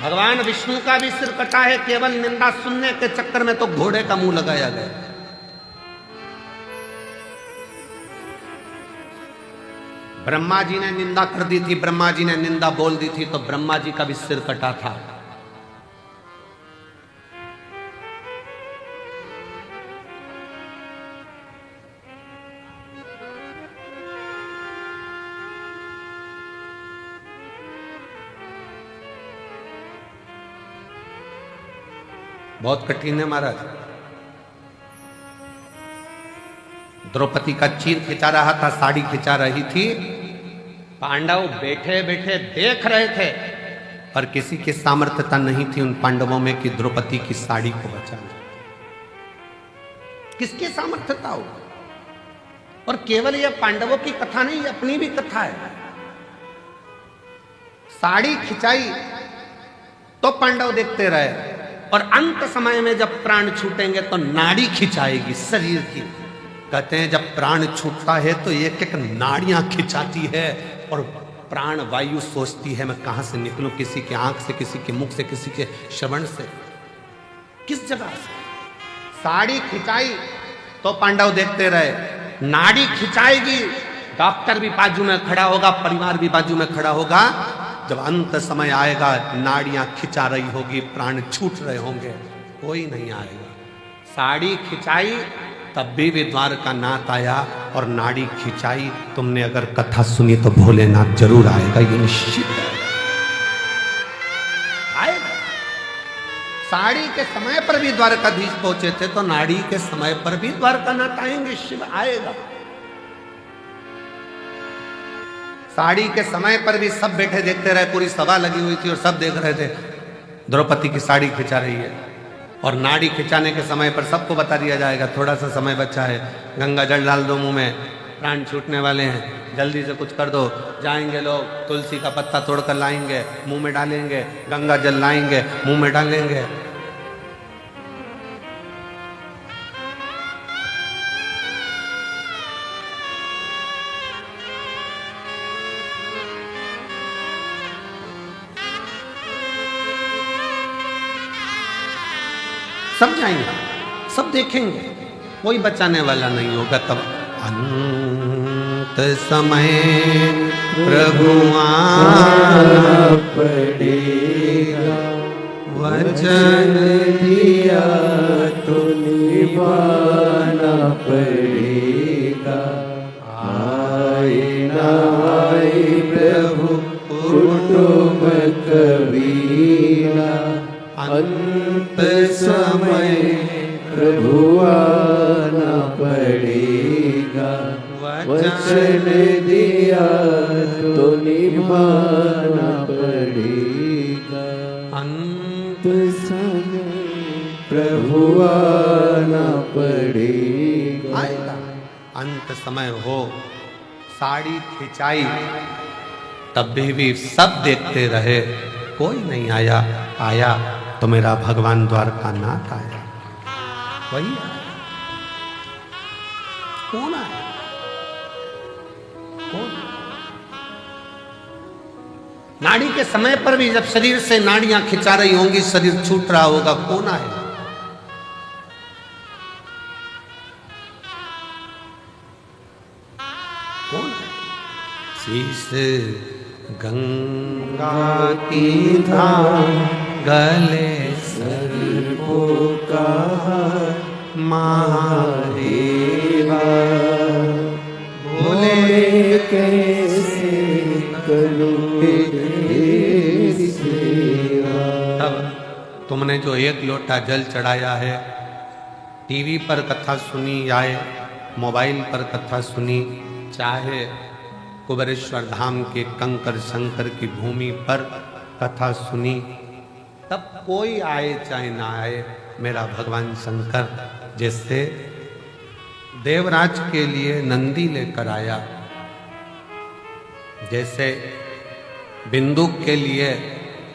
भगवान विष्णु का भी सिर कटा है केवल निंदा सुनने के चक्कर में, तो घोड़े का मुंह लगाया गया। ब्रह्मा जी ने निंदा कर दी थी, ब्रह्मा जी ने निंदा बोल दी थी तो ब्रह्मा जी का भी सिर कटा था। बहुत कठिन है महाराज। द्रौपदी का चीर खिंचा रहा था, साड़ी खिंचा रही थी। पांडव बैठे बैठे देख रहे थे, पर किसी की सामर्थ्यता नहीं थी उन पांडवों में कि द्रौपदी की साड़ी को बचा ले। किसकी सामर्थ्यता हो? और केवल यह पांडवों की कथा नहीं, अपनी भी कथा है। साड़ी खिंचाई तो पांडव देखते रहे, और अंत समय में जब प्राण छूटेंगे तो नाड़ी खिंचाएगी शरीर की। कहते हैं जब प्राण छूटता है तो एक एक नाड़ियां खिंचाती है, और प्राण वायु सोचती है मैं कहां से निकलूं, किसी की आंख से, किसी के मुख से, किसी के श्रवण से, किस जगह से। साड़ी खिंचाई तो पांडव देखते रहे, नाड़ी खिंचाएगी, डॉक्टर भी बाजू में खड़ा होगा, परिवार भी बाजू में खड़ा होगा। जब अंत समय आएगा, नाड़ियां खिंचा रही होगी, प्राण छूट रहे होंगे, कोई नहीं आएगा। साड़ी खिंचाई तब भी द्वारकानाथ आया, और नाड़ी खिंचाई। तुमने अगर कथा सुनी तो भोलेनाथ जरूर आएगा, ये निश्चित है, आएगा। साड़ी के समय पर भी द्वारकाधीश पहुंचे थे, तो नाड़ी के समय पर भी द्वारकानाथ आएंगे, शिव आएगा। साड़ी के समय पर भी सब बैठे देखते रहे, पूरी सभा लगी हुई थी और सब देख रहे थे द्रौपदी की साड़ी खिंचा रही है। और नाड़ी खिंचाने के समय पर सबको बता दिया जाएगा थोड़ा सा समय बचा है, गंगा जल डाल दो मुंह में, प्राण छूटने वाले हैं, जल्दी से कुछ कर दो। जाएंगे लोग, तुलसी का पत्ता तोड़कर लाएंगे, मुंह में डालेंगे, गंगा जल लाएंगे, मुंह में डालेंगे। सब जाएंगे, सब देखेंगे, कोई बचाने वाला नहीं होगा। तब अंत समय प्रभु आना पड़ेगा, वचन दिया तो निभाना पड़ेगा। आए ना आए प्रभु कुटुंब कबीरा, अंत समय प्रभु आना पड़ेगा। वचन दिया तो निभाना पड़ेगा। अंत समय प्रभु आना पड़ेगा। आएगा, अंत समय हो। साड़ी खिंचाई तब भी सब देखते रहे, कोई नहीं आया। आया तो मेरा भगवान द्वारकानाथ आया, वही आया। कौन आया? कौन? नाड़ी के समय पर भी जब शरीर से नाड़ियां खिंचा रही होंगी, शरीर छूट रहा होगा, कौन आएगा? कौन? शीश गंगा की धाम गले सर्वो का महादेवा, बोले कैसे करूं तेरी सेवा। तब तुमने जो एक लोटा जल चढ़ाया है, टीवी पर कथा सुनी या मोबाइल पर कथा सुनी, चाहे कुबेरेश्वर धाम के कंकर शंकर की भूमि पर कथा सुनी, तब कोई आए चाहे ना आए, मेरा भगवान शंकर जैसे देवराज के लिए नंदी लेकर आया, जैसे बिंदु के लिए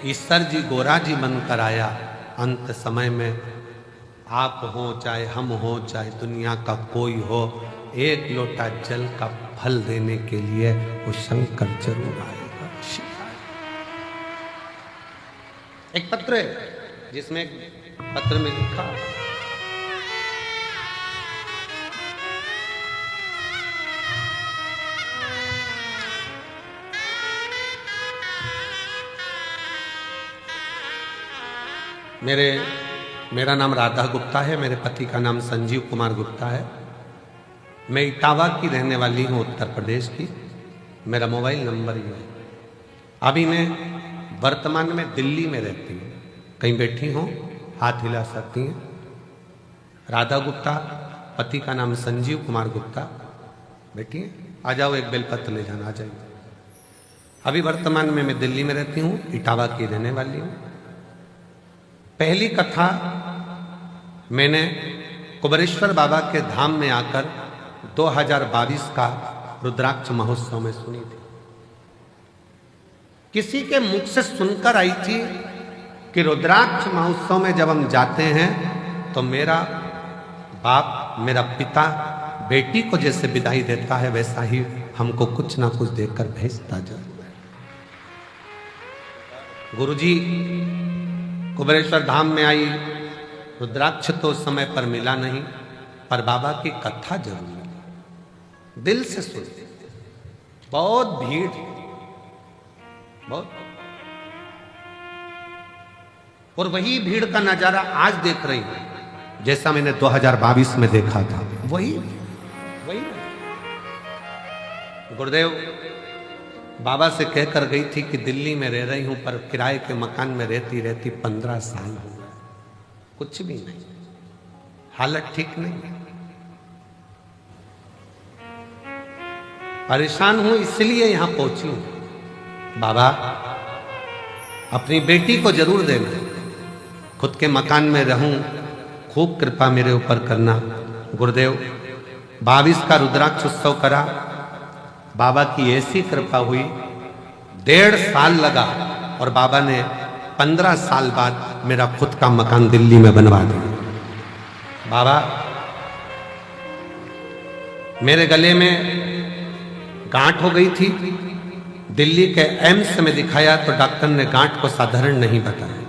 ईश्वर जी गोरा जी बनकर आया। अंत समय में आप हो चाहे हम हो चाहे दुनिया का कोई हो, एक लोटा जल का फल देने के लिए वो शंकर जरूर आएगा। एक पत्र है जिसमें पत्र में लिखा, मेरा नाम राधा गुप्ता है, मेरे पति का नाम संजीव कुमार गुप्ता है। मैं इटावा की रहने वाली हूँ, उत्तर प्रदेश की। मेरा मोबाइल नंबर ये है। अभी मैं वर्तमान में दिल्ली में रहती हूँ। कहीं बैठी हूँ, हाथ हिला सकती हैं। राधा गुप्ता, पति का नाम संजीव कुमार गुप्ता। बैठी हैं, आ जाओ, एक बेलपत्र ले जाना, आ जाइए। अभी वर्तमान में मैं दिल्ली में रहती हूँ, इटावा की रहने वाली हूँ। पहली कथा मैंने कुबरेश्वर बाबा के धाम में आकर 2022 का रुद्राक्ष महोत्सव में सुनी थी। किसी के मुख से सुनकर आई थी कि रुद्राक्ष महोत्सव में जब हम जाते हैं तो मेरा बाप, मेरा पिता बेटी को जैसे विदाई देता है वैसा ही हमको कुछ ना कुछ देकर भेजता जरूर है। गुरुजी कुबरेश्वर धाम में आई, रुद्राक्ष तो उस समय पर मिला नहीं, पर बाबा की कथा जरूर मिली। दिल से सुनते, बहुत भीड़, बहुत। और वही भीड़ का नजारा आज देख रही हूं जैसा मैंने 2022 में देखा था। वही गुरुदेव बाबा से कहकर गई थी कि दिल्ली में रह रही हूं, पर किराए के मकान में रहती रहती 15 साल हो गए, कुछ भी नहीं, हालत ठीक नहीं, परेशान हूं, इसलिए यहां पहुंची हूं। बाबा अपनी बेटी को जरूर देना, खुद के मकान में रहूं, खूब कृपा मेरे ऊपर करना। गुरुदेव 22 का रुद्राक्ष उत्सव करा, बाबा की ऐसी कृपा हुई, 1.5 साल लगा और बाबा ने 15 साल बाद मेरा खुद का मकान दिल्ली में बनवा दिया। बाबा मेरे गले में गांठ हो गई थी, दिल्ली के एम्स में दिखाया तो डॉक्टर ने गांठ को साधारण नहीं बताया,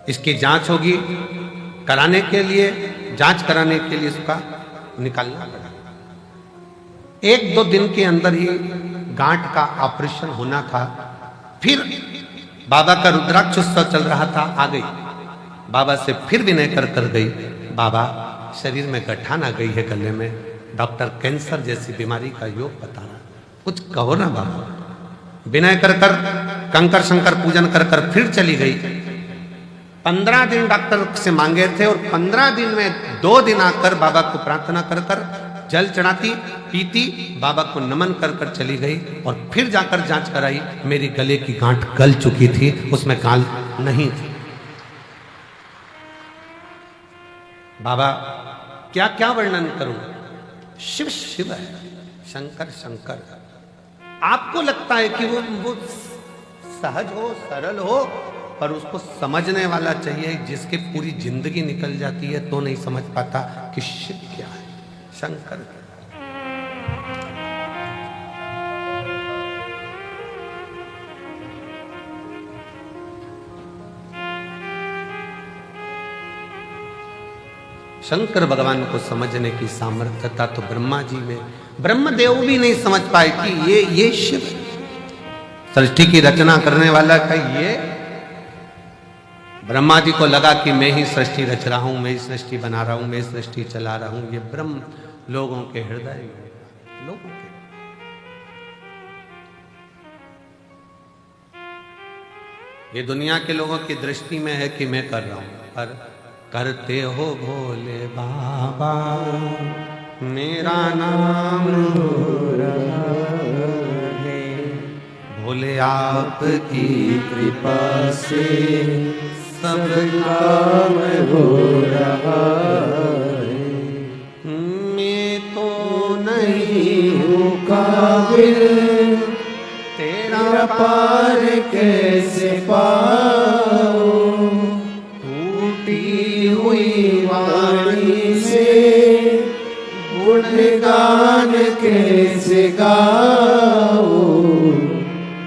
इसकी जांच होगी, कराने के लिए, जांच कराने के लिए इसका निकालना पड़ा। 1-2 दिन के अंदर ही गांठ का ऑपरेशन होना था। फिर बाबा का रुद्राक्ष उत्सव चल रहा था, आ गई बाबा से, फिर विनय कर गई, बाबा शरीर में गठान आ गई है गले में, डॉक्टर कैंसर जैसी बीमारी का योग बता रहा, कुछ कहो ना बाबा। विनय कर कंकर शंकर पूजन कर फिर चली गई। 15 दिन डॉक्टर से मांगे थे और 15 दिन में 2 दिन आकर बाबा को प्रार्थना कर जल चढ़ाती, पीती, बाबा को नमन कर चली गई और फिर जाकर जांच कराई। मेरी गले की गांठ गल चुकी थी, उसमें काल नहीं थी। बाबा क्या क्या वर्णन करूं, शिव शिव है, शंकर शंकर। आपको लगता है कि वो सहज हो, सरल हो, पर उसको समझने वाला चाहिए, जिसकी पूरी जिंदगी निकल जाती है तो नहीं समझ पाता कि शिव क्या है, शंकर। शंकर भगवान को समझने की सामर्थ्यता तो ब्रह्मा जी में, ब्रह्मदेव भी नहीं समझ पाए कि ये शिव सृष्टि की रचना करने वाला का ये। ब्रह्मा जी को लगा कि मैं ही सृष्टि रच रहा हूं, मैं ही सृष्टि बना रहा हूं, मैं सृष्टि चला रहा हूं। ये ब्रह्म लोगों के हृदय, लोगों के, ये दुनिया के लोगों की दृष्टि में है कि मैं कर रहा हूं, पर करते हो भोले बाबा, मेरा नाम हो रहा है, भोले आपकी कृपा से सब काम हो रहा है। मैं तो नहीं हूँ काबिल तेरा पार कैसे पाऊं, टूटी हुई वाणी से गुणगान कैसे गाऊं,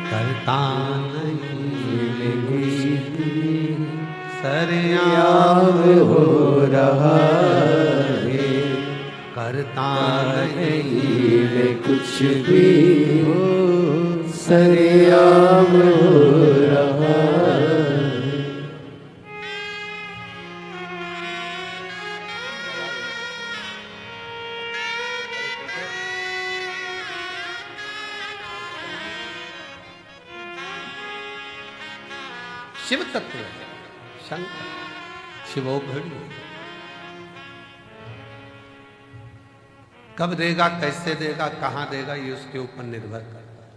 करता सरेआम हो रहा है, करता नहीं मैं कुछ भी, सरेआम हो रहा है। शिव तत्व है, शंकर शिवोघड़ी। कब देगा, कैसे देगा, कहां देगा, ये उसके ऊपर निर्भर करता है।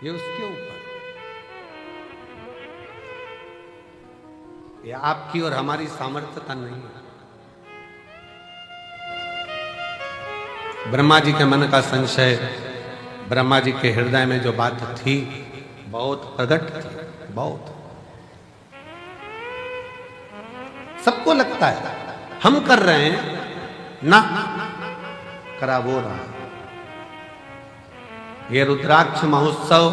ये उसके ऊपर, ये आपकी और हमारी सामर्थ्यता नहीं है। ब्रह्मा जी के मन का संशय, ब्रह्मा जी के हृदय में जो बात थी बहुत प्रकट थी, बहुत। सबको लगता है हम कर रहे हैं ना, करा वो रहा। ये रुद्राक्ष महोत्सव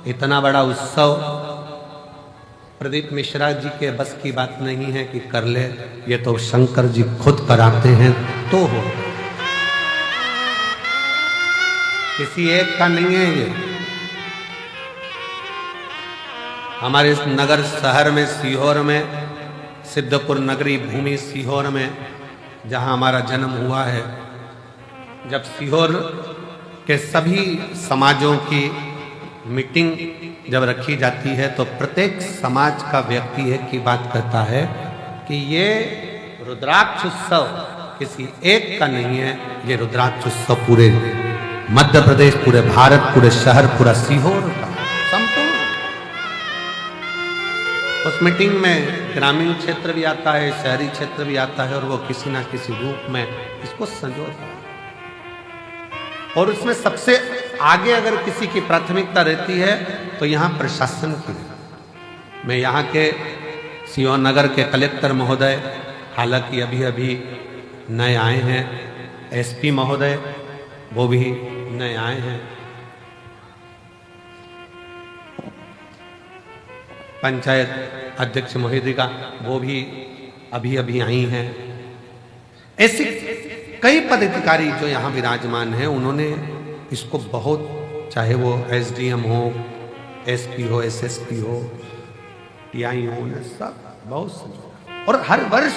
इतना बड़ा उत्सव प्रदीप मिश्रा जी के बस की बात नहीं है कि कर ले, ये तो शंकर जी खुद कराते हैं तो हो, किसी एक का नहीं है ये। हमारे इस नगर शहर में, सीहोर में, सिद्धपुर नगरी भूमि सीहोर में, जहां हमारा जन्म हुआ है, जब सीहोर के सभी समाजों की मीटिंग जब रखी जाती है तो प्रत्येक समाज का व्यक्ति एक ही बात कहता है कि ये रुद्राक्ष उत्सव किसी एक का नहीं है, ये रुद्राक्ष उत्सव पूरे मध्य प्रदेश, पूरे भारत, पूरे शहर, पूरा सीहोर का संपूर्ण। उस मीटिंग में ग्रामीण क्षेत्र भी आता है, शहरी क्षेत्र भी आता है, और वो किसी ना किसी रूप में इसको संजोता है। और उसमें सबसे आगे अगर किसी की प्राथमिकता रहती है तो यहाँ प्रशासन की। मैं यहाँ के सीहोर नगर के कलेक्टर महोदय, हालांकि अभी अभी नए आए हैं, एसपी महोदय वो भी नए आए हैं, पंचायत अध्यक्ष महोदया वो भी अभी अभी आई हैं। ऐसे कई पदाधिकारी जो यहाँ विराजमान हैं, उन्होंने इसको बहुत, चाहे वो एसडीएम हो, एसपी हो, एसएसपी हो, टीआई हो, सब बहुत समझा, और हर वर्ष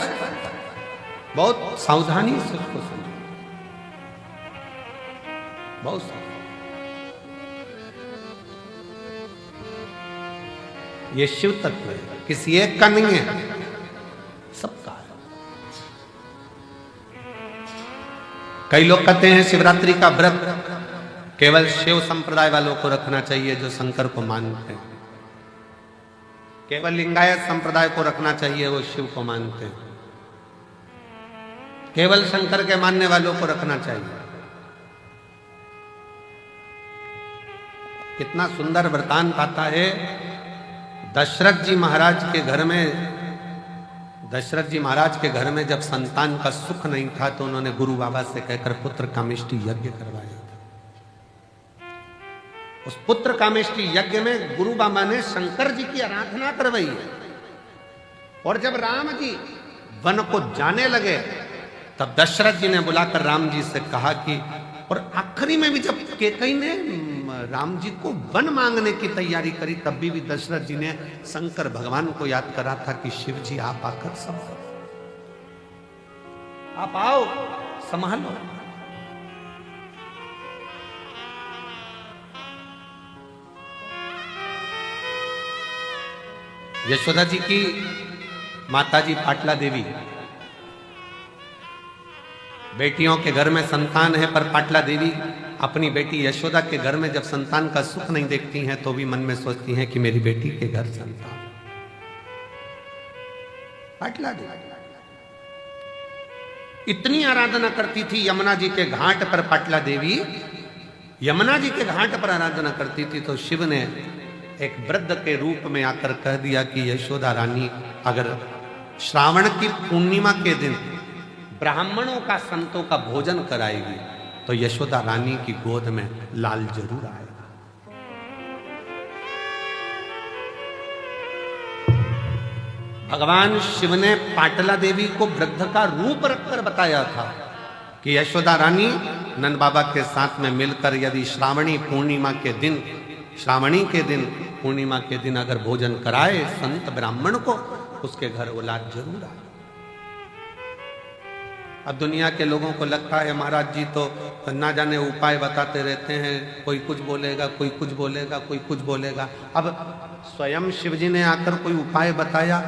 बहुत सावधानी से उसको समझा, बहुत सावधानी। ये शिव तत्व है, किसी एक का नहीं है, सबका है। कई लोग कहते हैं शिवरात्रि का व्रत केवल शिव संप्रदाय वालों को रखना चाहिए जो शंकर को मानते हैं, केवल लिंगायत संप्रदाय को रखना चाहिए, वो शिव को मानते हैं, केवल शंकर के मानने वालों को रखना चाहिए। कितना सुंदर वृतांत आता है। दशरथ जी महाराज के घर में, दशरथ जी महाराज के घर में जब संतान का सुख नहीं था तो उन्होंने गुरु बाबा से कहकर पुत्र कामेष्टि यज्ञ करवाया था। उस पुत्र कामेष्टि यज्ञ में गुरु बाबा ने शंकर जी की आराधना करवाई है। और जब राम जी वन को जाने लगे तब दशरथ जी ने बुलाकर राम जी से कहा कि, और आखिरी में भी जब कैकेयी ने राम जी को वन मांगने की तैयारी करी तब भी दशरथ जी ने शंकर भगवान को याद करा था कि शिव जी आप आकर संभालो, आप आओ संभालो। यशोदा जी की माताजी पाटला देवी, बेटियों के घर में संतान है, पर पाटला देवी अपनी बेटी यशोदा के घर में जब संतान का सुख नहीं देखती हैं तो भी मन में सोचती हैं कि मेरी बेटी के घर संतान। पाटला देवी इतनी आराधना करती थी यमुना जी के घाट पर पाटला देवी यमुना जी के घाट पर आराधना करती थी तो शिव ने एक वृद्ध के रूप में आकर कह दिया कि यशोदा रानी अगर श्रावण की पूर्णिमा के दिन ब्राह्मणों का संतों का भोजन कराएगी तो यशोदा रानी की गोद में लाल जरूर आएगा। भगवान शिव ने पाटला देवी को वृद्ध का रूप रखकर बताया था कि यशोदा रानी नंद बाबा के साथ में मिलकर यदि श्रावणी पूर्णिमा के दिन पूर्णिमा के दिन अगर भोजन कराए संत ब्राह्मण को उसके घर औलाद जरूर आए। अब दुनिया के लोगों को लगता है महाराज जी तो ना जाने उपाय बताते रहते हैं, कोई कुछ बोलेगा कोई कुछ बोलेगा कोई कुछ बोलेगा। अब स्वयं शिव जी ने आकर कोई उपाय बताया,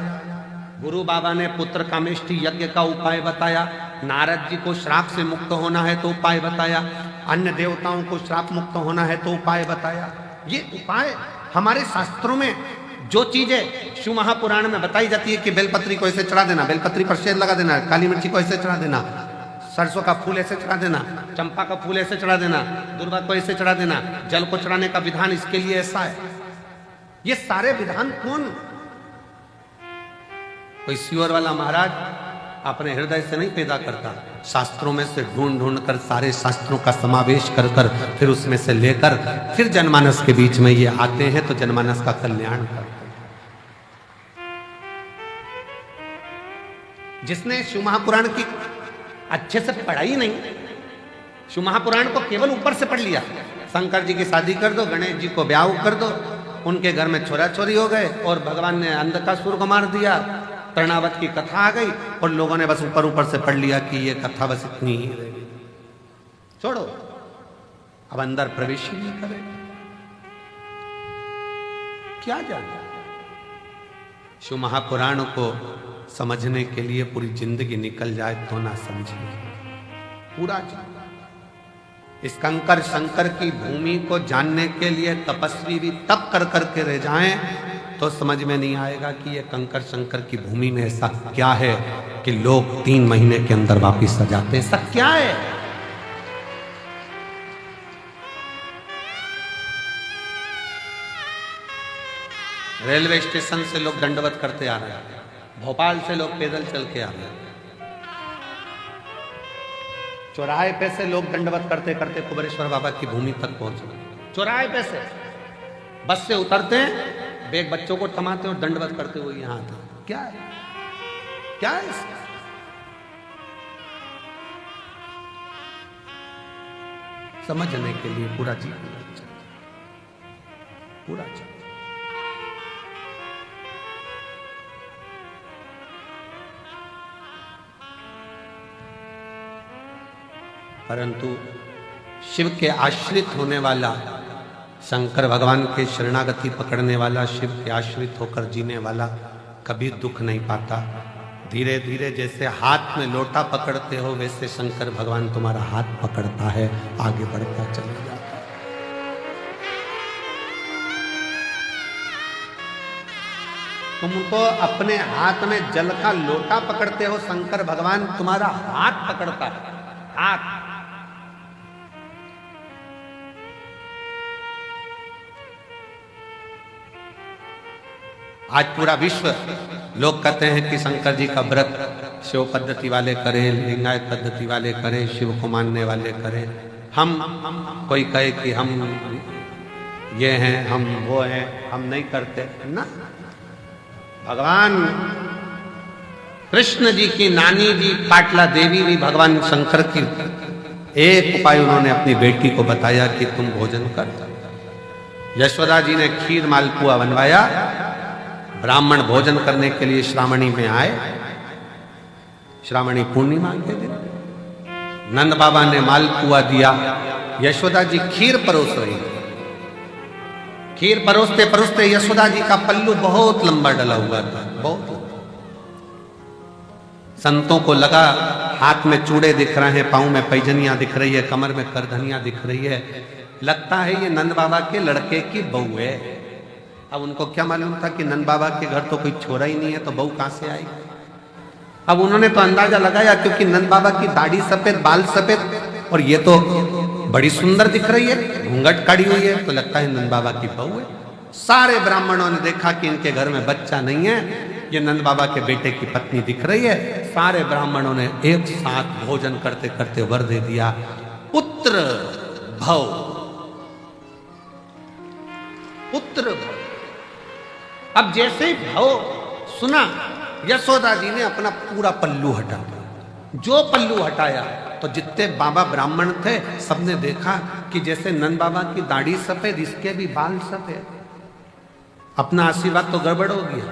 गुरु बाबा ने पुत्र कामेष्टि यज्ञ का उपाय बताया, नारद जी को श्राप से मुक्त होना है तो उपाय बताया, अन्य देवताओं को श्राप मुक्त होना है तो उपाय बताया। ये उपाय हमारे शास्त्रों में जो चीजें शिव महापुराण में बताई जाती है कि बेलपत्री को ऐसे चढ़ा देना, बेलपत्री पर शेर लगा देना, काली मिर्ची को ऐसे चढ़ा देना, सरसों का फूल ऐसे चढ़ा देना, चंपा का फूल ऐसे चढ़ा देना, दुर्वा को ऐसे चढ़ा देना, जल को चढ़ाने का विधान इसके लिए ऐसा है। ये सारे विधान कौन? कोई सियोर वाला महाराज अपने हृदय से नहीं पैदा करता, शास्त्रों में से ढूंढ ढूंढ कर सारे शास्त्रों का समावेश कर कर फिर उसमें से लेकर फिर जनमानस के बीच में ये आते हैं तो जनमानस का कल्याण करते हैं। जिसने शिव महापुराण की अच्छे से पढ़ाई नहीं, शिव महापुराण को केवल ऊपर से पढ़ लिया, शंकर जी की शादी कर दो, गणेश जी को ब्याह कर दो, उनके घर में छोरा छोरी हो गए और भगवान ने अंधकासुर को मार दिया, तृणावत की कथा आ गई और लोगों ने बस ऊपर ऊपर से पढ़ लिया कि ये कथा बस इतनी ही रहेगी। छोड़ो, अब अंदर प्रवेश ही नहीं करे, क्या जाने। शिव महापुराण को समझने के लिए पूरी जिंदगी निकल जाए तो ना समझे पूरा। इस कंकर शंकर की भूमि को जानने के लिए तपस्वी भी तप कर करके रह जाएं तो समझ में नहीं आएगा कि ये कंकर शंकर की भूमि में ऐसा क्या है कि लोग 3 महीने के अंदर वापिस आ जाते हैं। ऐसा क्या है? रेलवे स्टेशन से लोग दंडवत करते आ रहे हैं, भोपाल से लोग पैदल चल के आ रहे हैं, चौराहे पे से लोग दंडवत करते करते कुबेरेश्वर बाबा की भूमि तक पहुंच गए। चौराहे पे से बस से उतरते हैं, बेग बच्चों को थमाते और दंडवत करते हुए यहां आते। क्या है, क्या है इसका? समझने के लिए पूरा जीवन पूरा जीवन। परंतु शिव के आश्रित होने वाला, शंकर भगवान के शरणागति पकड़ने वाला, शिव के आश्रित होकर जीने वाला कभी दुख नहीं पाता। धीरे धीरे जैसे हाथ में लोटा पकड़ते हो वैसे शंकर भगवान तुम्हारा हाथ पकड़ता है, आगे बढ़ता चले जाता है। तुमको अपने हाथ में जल का लोटा पकड़ते हो, शंकर भगवान तुम्हारा हाथ पकड़ता है, हाथ। आज पूरा विश्व लोग कहते हैं कि शंकर जी का व्रत शिव पद्धति वाले करें, लिंगायत पद्धति वाले करें, शिव को मानने वाले करें। हम कोई कहे कि हम ये हैं, हम वो हैं, हम नहीं करते ना। भगवान कृष्ण जी की नानी जी पाटला देवी भी भगवान शंकर की एक उपाय उन्होंने अपनी बेटी को बताया कि तुम भोजन कर। यशोदा जी ने खीर मालपुआ बनवाया, ब्राह्मण भोजन करने के लिए श्रावणी में आए। श्रावणी पूर्णिमा के दिन नंद बाबा ने मालपुआ दिया, यशोदा जी खीर परोस रही। खीर परोसते परोसते यशोदा जी का पल्लू बहुत लंबा डला हुआ था, बहुत। संतों को लगा हाथ में चूड़े दिख रहे हैं, पांव में पैजनियां दिख रही है, कमर में करधनियां दिख रही है, लगता है ये नंद बाबा के लड़के की बहू है। अब उनको क्या मालूम था कि नंद बाबा के घर तो कोई छोरा ही नहीं है, तो बहू कहां से आई। अब उन्होंने तो अंदाजा लगाया क्योंकि नंद बाबा की दाढ़ी सफेद, बाल सफेद, और ये तो बड़ी सुंदर दिख रही है, घूंघट काढ़ी हुई है, तो लगता है नंद बाबा की बहू है। सारे ब्राह्मणों ने देखा कि इनके घर में बच्चा नहीं है, ये नंद बाबा के बेटे की पत्नी दिख रही है। सारे ब्राह्मणों ने एक साथ भोजन करते करते वर दे दिया, पुत्र भव, पुत्र भव। अब जैसे ही भव सुना, यशोदा जी ने अपना पूरा पल्लू हटा दिया। जो पल्लू हटाया तो जितने बाबा ब्राह्मण थे सबने देखा कि जैसे नंद बाबा की दाढ़ी सफेद, इसके भी बाल सफेद। अपना आशीर्वाद तो गड़बड़ हो गया।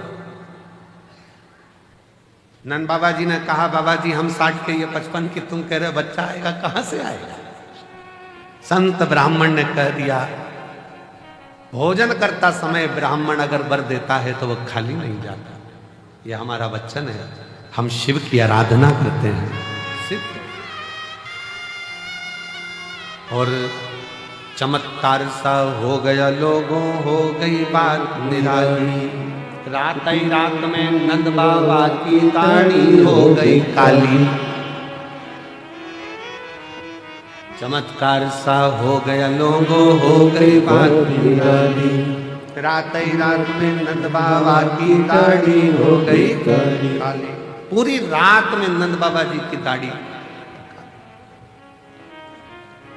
नंद बाबा जी ने कहा, बाबा जी हम 60 के, ये 55 की, तुम कह रहे बच्चा आएगा, कहां से आएगा? संत ब्राह्मण ने कह दिया, भोजन करता समय ब्राह्मण अगर वर देता है तो वह खाली नहीं जाता। यह हमारा वचन है, हम शिव की आराधना करते हैं, सिद्ध। और चमत्कार सा हो गया, लोगों हो गई बात निराली। रात ही रात में नंद बाबा की दाढ़ी हो गई काली। चमत्कार सा हो गया, लोगों हो गई बात निराली। रात ही रात में नंद बाबा की दाढ़ी हो गई काली। पूरी रात में नंद बाबा जी की दाढ़ी।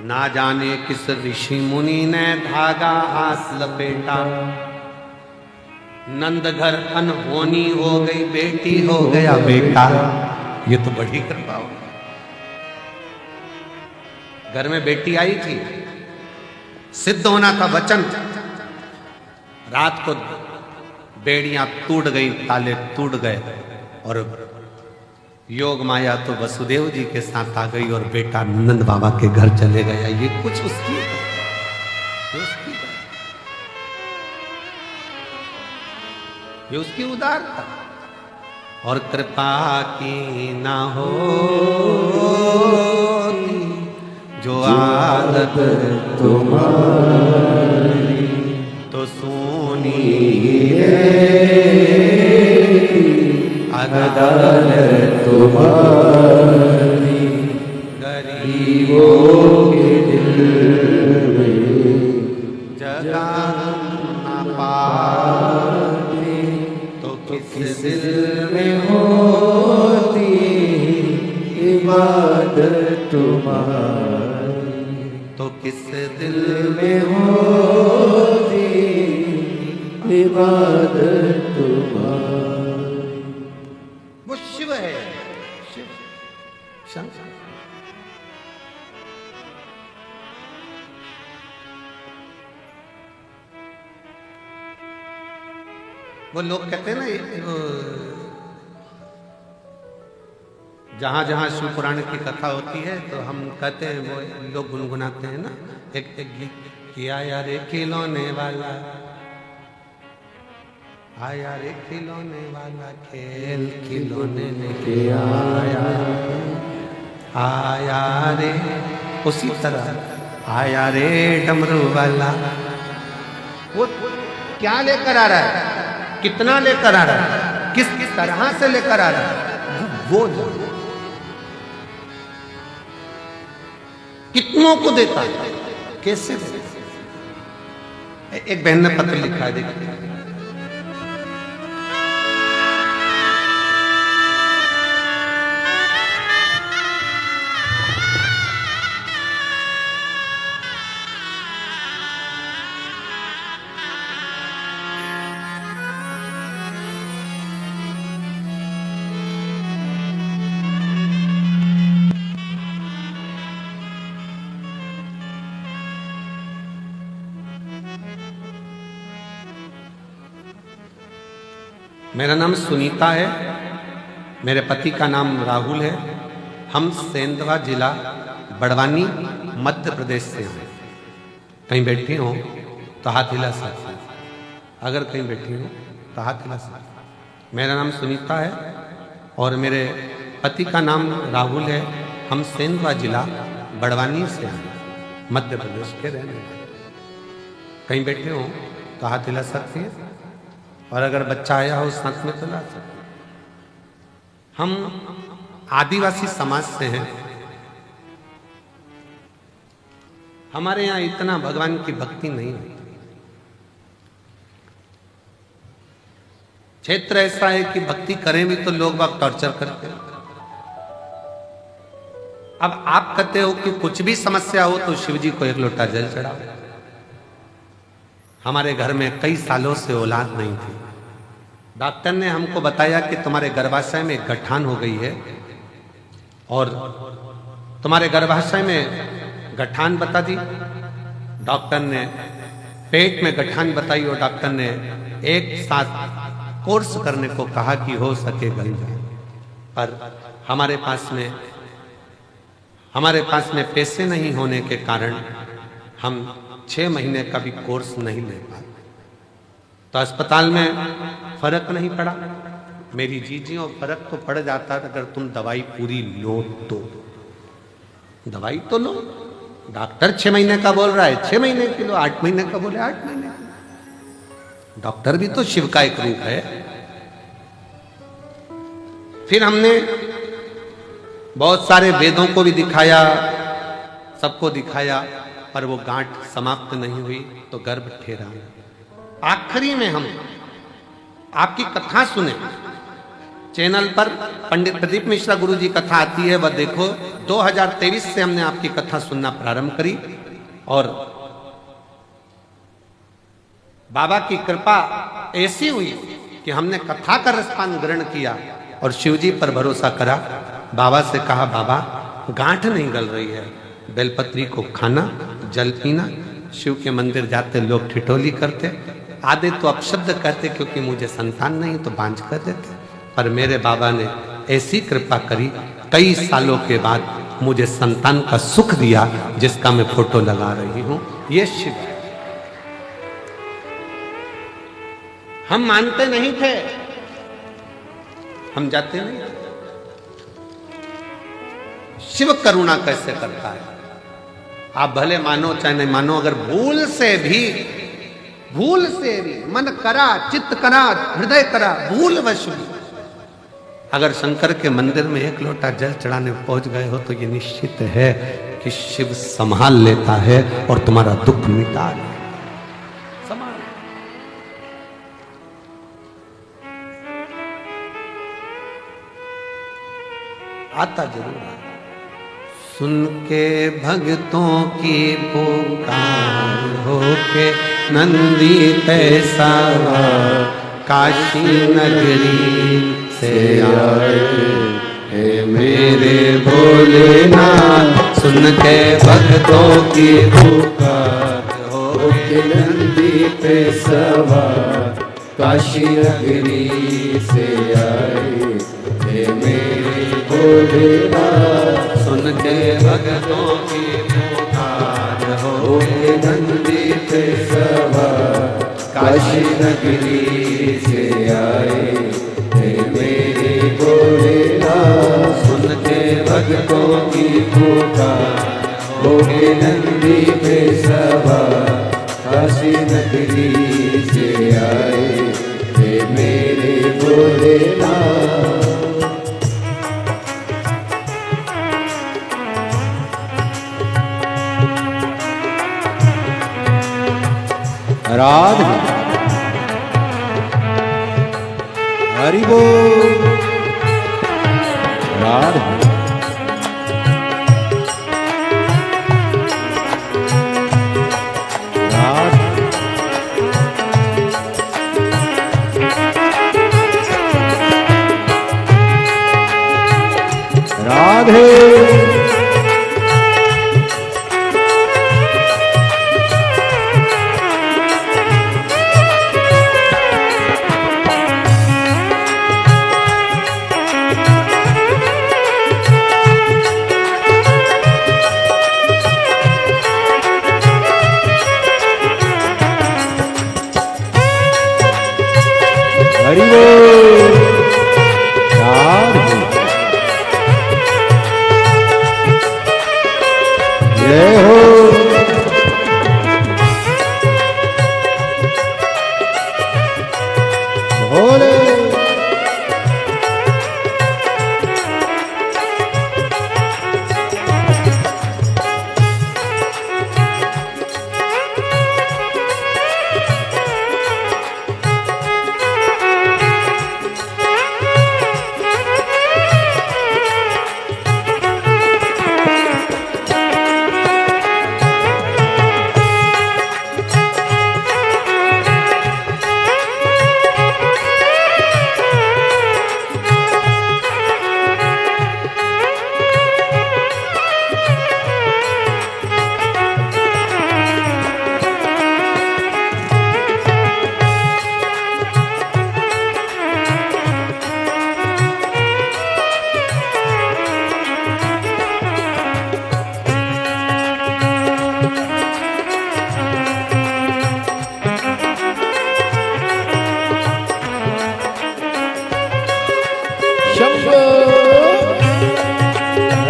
ना जाने किस ऋषि मुनि ने धागा हाथ लपेटा, नंद घर अनहोनी हो गई, बेटी हो गया बेटा। ये तो बड़ी कृपा हो। घर में बेटी आई थी, सिद्ध होना था वचन। रात को बेड़ियां टूट गई, ताले टूट गए, और योग माया तो वसुदेव जी के साथ आ गई और बेटा नंद बाबा के घर चले गया। ये कुछ उसकी ये उसकी उदारता और कृपा की ना हो जो आदत तुम्हारी तो सोनी अदालत तुम्हारी। गरीबों के दिल में जगह न पाते तो किस दिल में होती इबादत तुम्हारी, तो किस दिल में होती इबादत तुम्हारी। वो शिव है, शिव शंकर। वो लोग कहते हैं ना, जहां जहां शिव पुराण की कथा होती है तो हम कहते हैं, वो लोग गुनगुनाते हैं ना एक गीत, किया यार खिलौने वाला, आया रे खिलौने वाला, खेल खिलौने लेके आया, आया रे। उसी तरह आया रे डमरू वाला। वो क्या लेकर आ रहा है, कितना लेकर आ रहा है, किस तरह से लेकर आ रहा है, वो कितनों को देता है, कैसे देता। एक बहन ने पत्र लिखा है, देखिए। मेरा नाम सुनीता है, मेरे पति का नाम राहुल है। हम सेंधवा जिला बड़वानी मध्य प्रदेश से हैं। कहीं बैठी हो तो हाथ हिला सकते हैं, अगर कहीं बैठी हो तो हाथ हिला सकते हैं। मेरा नाम सुनीता है और मेरे पति का नाम राहुल है। हम सेंधवा जिला बड़वानी से हैं, मध्य प्रदेश के रहने वाले। कहीं बैठे हो तो हाथ हिला सकते हैं, और अगर बच्चा आया हो साथ में तो ला सकते। हम आदिवासी समाज से हैं। हमारे यहाँ इतना भगवान की भक्ति नहीं होती। क्षेत्र ऐसा है कि भक्ति करें भी तो लोग बाग टॉर्चर करते हैं। अब आप कहते हो कि कुछ भी समस्या हो तो शिव जी को एक लोटा जल चढ़ाओ। हमारे घर में कई सालों से औलाद नहीं थी। डॉक्टर ने हमको बताया कि तुम्हारे गर्भाशय में गठान हो गई है और तुम्हारे गर्भाशय में गठान बता दी। डॉक्टर ने पेट में गठान बताई और डॉक्टर ने एक साथ कोर्स करने को कहा कि हो सके गल जाए। पर हमारे पास में पैसे नहीं होने के कारण हम 6 महीने का भी कोर्स नहीं ले पाए। तो अस्पताल में फर्क नहीं पड़ा। मेरी जीजियों फर्क तो पड़ जाता अगर तुम दवाई पूरी लो तो। दवाई तो लो। डॉक्टर 6 महीने का बोल रहा है 6 महीने की लो, 8 महीने का बोले 8 महीने का। डॉक्टर भी तो शिव का एक रूप है। फिर हमने बहुत सारे वेदों को भी दिखाया, सबको दिखाया, पर वो गांठ समाप्त नहीं हुई तो गर्भ ठहरा। आखिरी में हम आपकी कथा सुने। चैनल पर पंडित प्रदीप मिश्रा गुरु जी कथा आती है, वह देखो। 2023 से हमने आपकी कथा सुनना प्रारंभ करी और बाबा की कृपा ऐसी हुई कि हमने कथा का रसपान ग्रहण किया और शिव जी पर भरोसा करा। बाबा से कहा बाबा गांठ नहीं गल रही है, बेलपत्री को खाना, जल पीना। शिव के मंदिर जाते लोग ठिठोली करते, आधे तो अपशब्द कहते क्योंकि मुझे संतान नहीं तो बांझ कर देते। पर मेरे बाबा ने ऐसी कृपा करी, कई सालों के बाद मुझे संतान का सुख दिया, जिसका मैं फोटो लगा रही हूं। ये शिव है। हम मानते नहीं थे, हम जाते नहीं थे। शिव करुणा कैसे करता है आप भले मानो चाहे नहीं मानो। अगर भूल से भी मन करा, चित्त करा, हृदय करा, भूल वश भी अगर शंकर के मंदिर में एक लोटा जल चढ़ाने पहुंच गए हो तो ये निश्चित है कि शिव संभाल लेता है और तुम्हारा दुख मिटा ले। संभाल आता जरूर है। सुन के भक्तों की पुकार होके नंदी तैसा काशी नगरी से आए हे मेरे भोलेनाथ। सुन के भक्तों की पुकार होके नंदी पे सवार काशी नगरी से आए हे मेरे भोलेनाथ। सुन के भक्तों की पुकार होके नंदी पे सवार काशी नगरी से आए हे मेरे भोलेनाथ। सुन के भक्तों की पुकार होके नंदी पे सवार काशी नगरी से आए हे मेरे भोलेनाथ। राधे हरि बोल। राधे राधे हरि बोल। राधे जय हो। भोले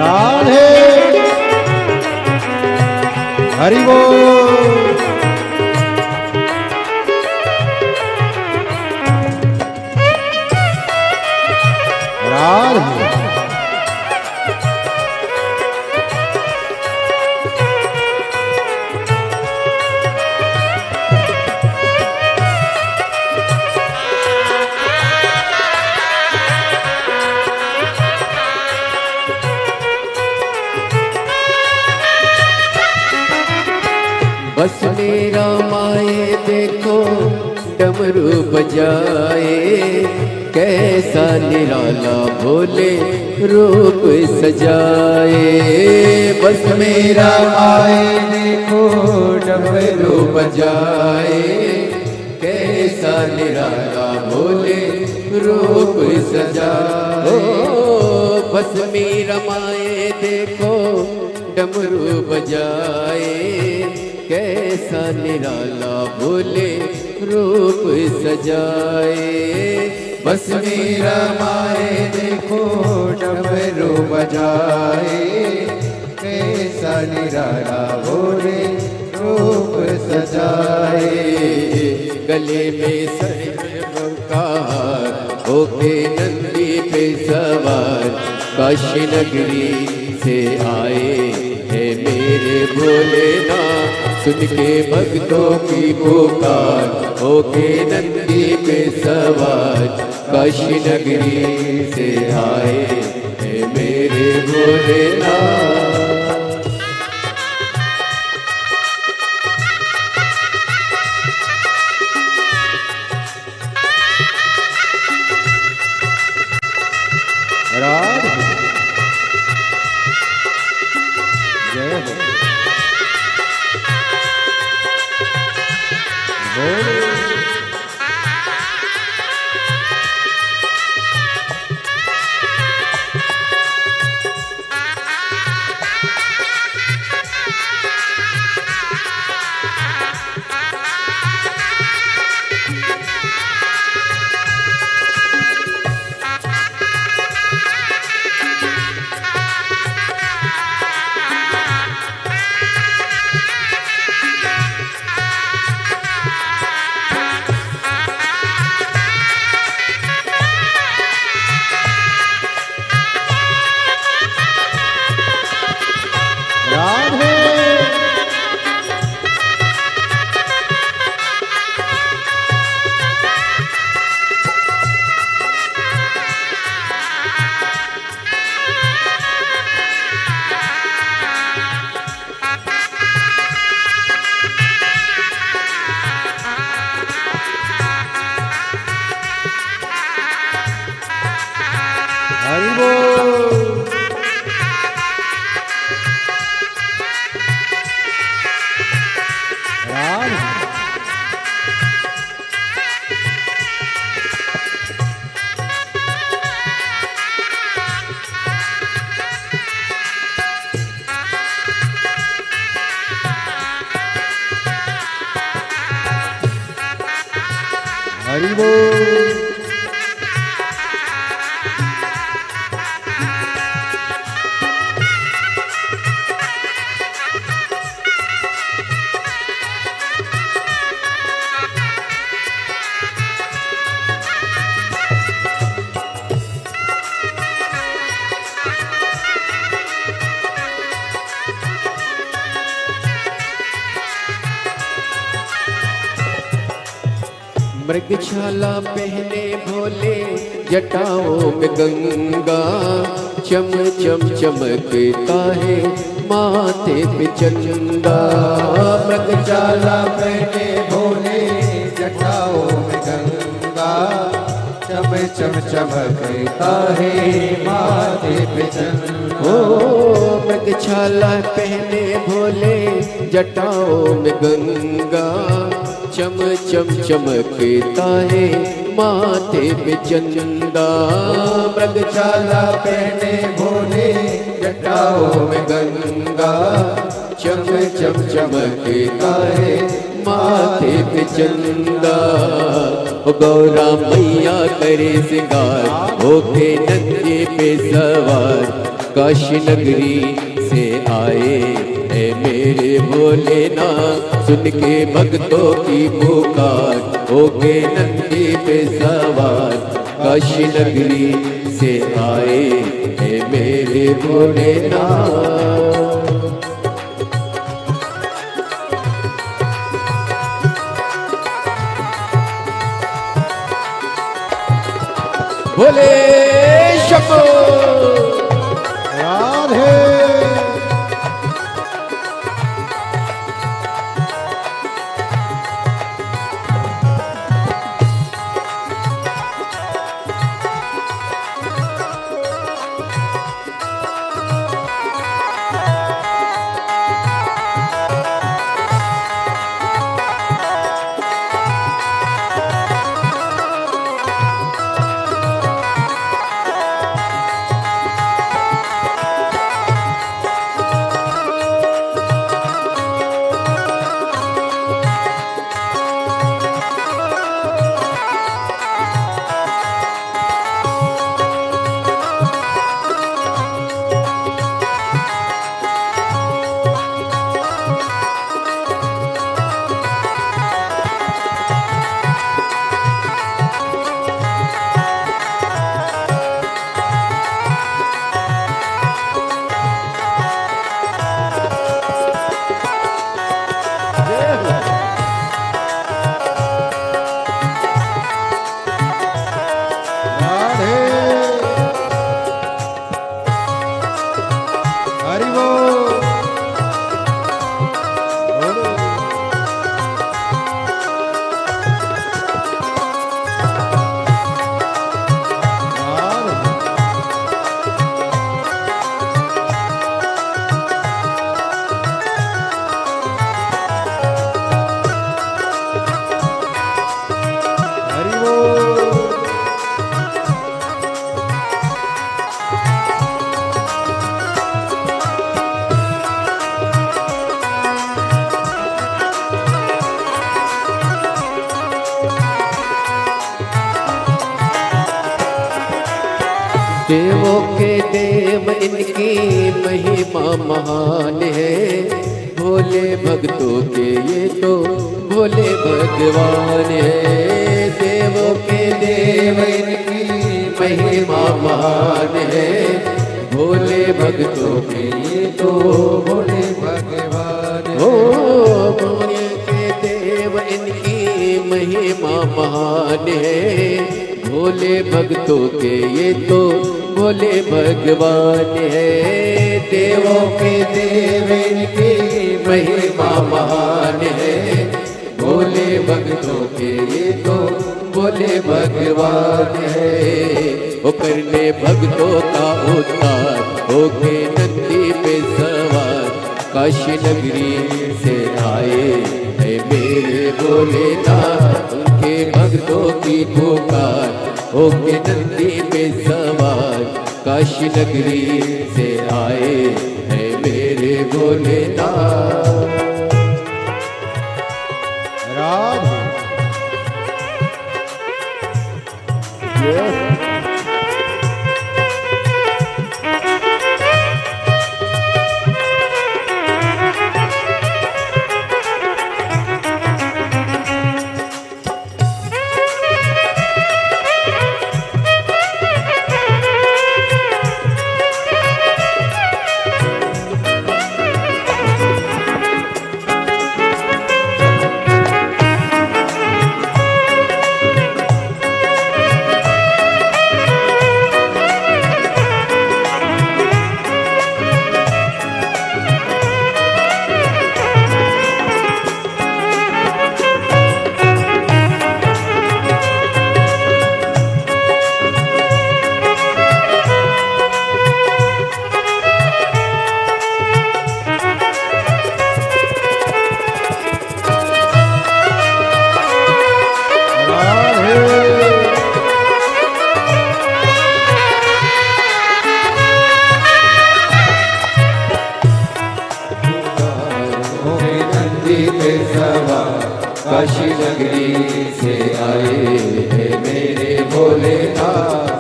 राधे हरि बोल। राधे बस मेरा माए देखो डमरू बजाए, कैसा निराला भोले रूप सजाए। बस मेरा माए देखो डमरू बजाए, कैसा निराला भोले रूप सजाए। बस मेरा माए देखो डमरू बजाए, कैसा निराला भोले रूप सजाए। बस मेरा माए देखो डमरू बजाए, कैसा निराला भोले रूप सजाए। गले में सरगम का हार होके नंदी पे सवार, काशी नगरी से आए है मेरे भोलेनाथ। सुन के भक्तों की पुकार होके नंदी पे सवार, काशी नगरी से आए है मेरे भोलेनाथ। राधे जय हो बोलो। हरि बोल। राधे हरि बोल। मृगशाला पहने भोले जटाओं में गंगा, चम चम चमकता है माथे पे चंदा। मृगशाला पहने भोले जटाओं में गंगा, चम चम चमकता है माथे पे चंदा। ओ मृगशाला पहने भोले जटाओं में गंगा, चम चम चमकता है माथे पे चंदा। मृगशाला पहने भोले जटाओं में गंगा, चम चम चमकता है माथे पे चंदा। गौरा मैया करे सिंगार होके नंगे पे सवार, काशी नगरी से आए है मेरे भोलेनाथ, सुन के भक्तों की पुकार होके नंगे पे सवार, काशी नगरी से आए है मेरे भोलेनाथ। भोले शंभो राधे। देवों के देव इनकी महिमा महान है, भोले भक्तों के ये तो भोले भगवान है। देवों के देव इनकी महिमा महान है, भोले भक्तों के ये तो भोले भगवान है। भोले के देव इनकी महिमा महान है, भोले भक्तों के ये तो भोले भगवान है। देवों के देव इनकी महिमा महान है, भोले भक्तों के ये तो भोले भगवान है। वो करने भक्तों का उद्धार होके नंदी पे सवार, काशी नगरी से आए है मेरे भोलेनाथ, उनके भक्तों की पुकार होके नंदी पे सवार, काशी नगरी से आए है मेरे भोलेनाथ। राधे।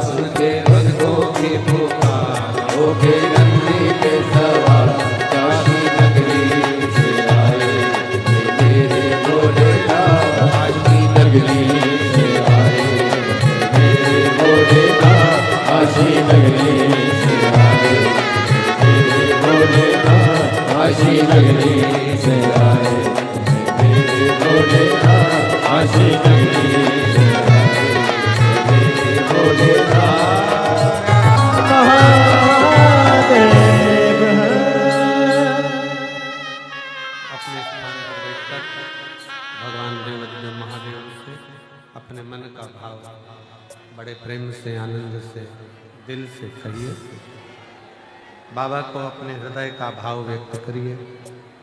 सुन के भक्तों की पुकार होके नंदी पे सवार काशी नगरी से आए मेरे भोलेनाथ काशी नगरी से आए मेरे भोलेनाथ काशी नगरी से आए मेरे भोलेनाथ काशी नगरी से आए मेरे भोलेनाथ काशी नगरी से आए मेरे भोलेनाथ महादेव। अपने स्थान पर बैठकर भगवान देवाधिदेव महादेव से अपने मन का भाव बड़े प्रेम से आनंद से दिल से करिए। बाबा को अपने हृदय का भाव व्यक्त करिए,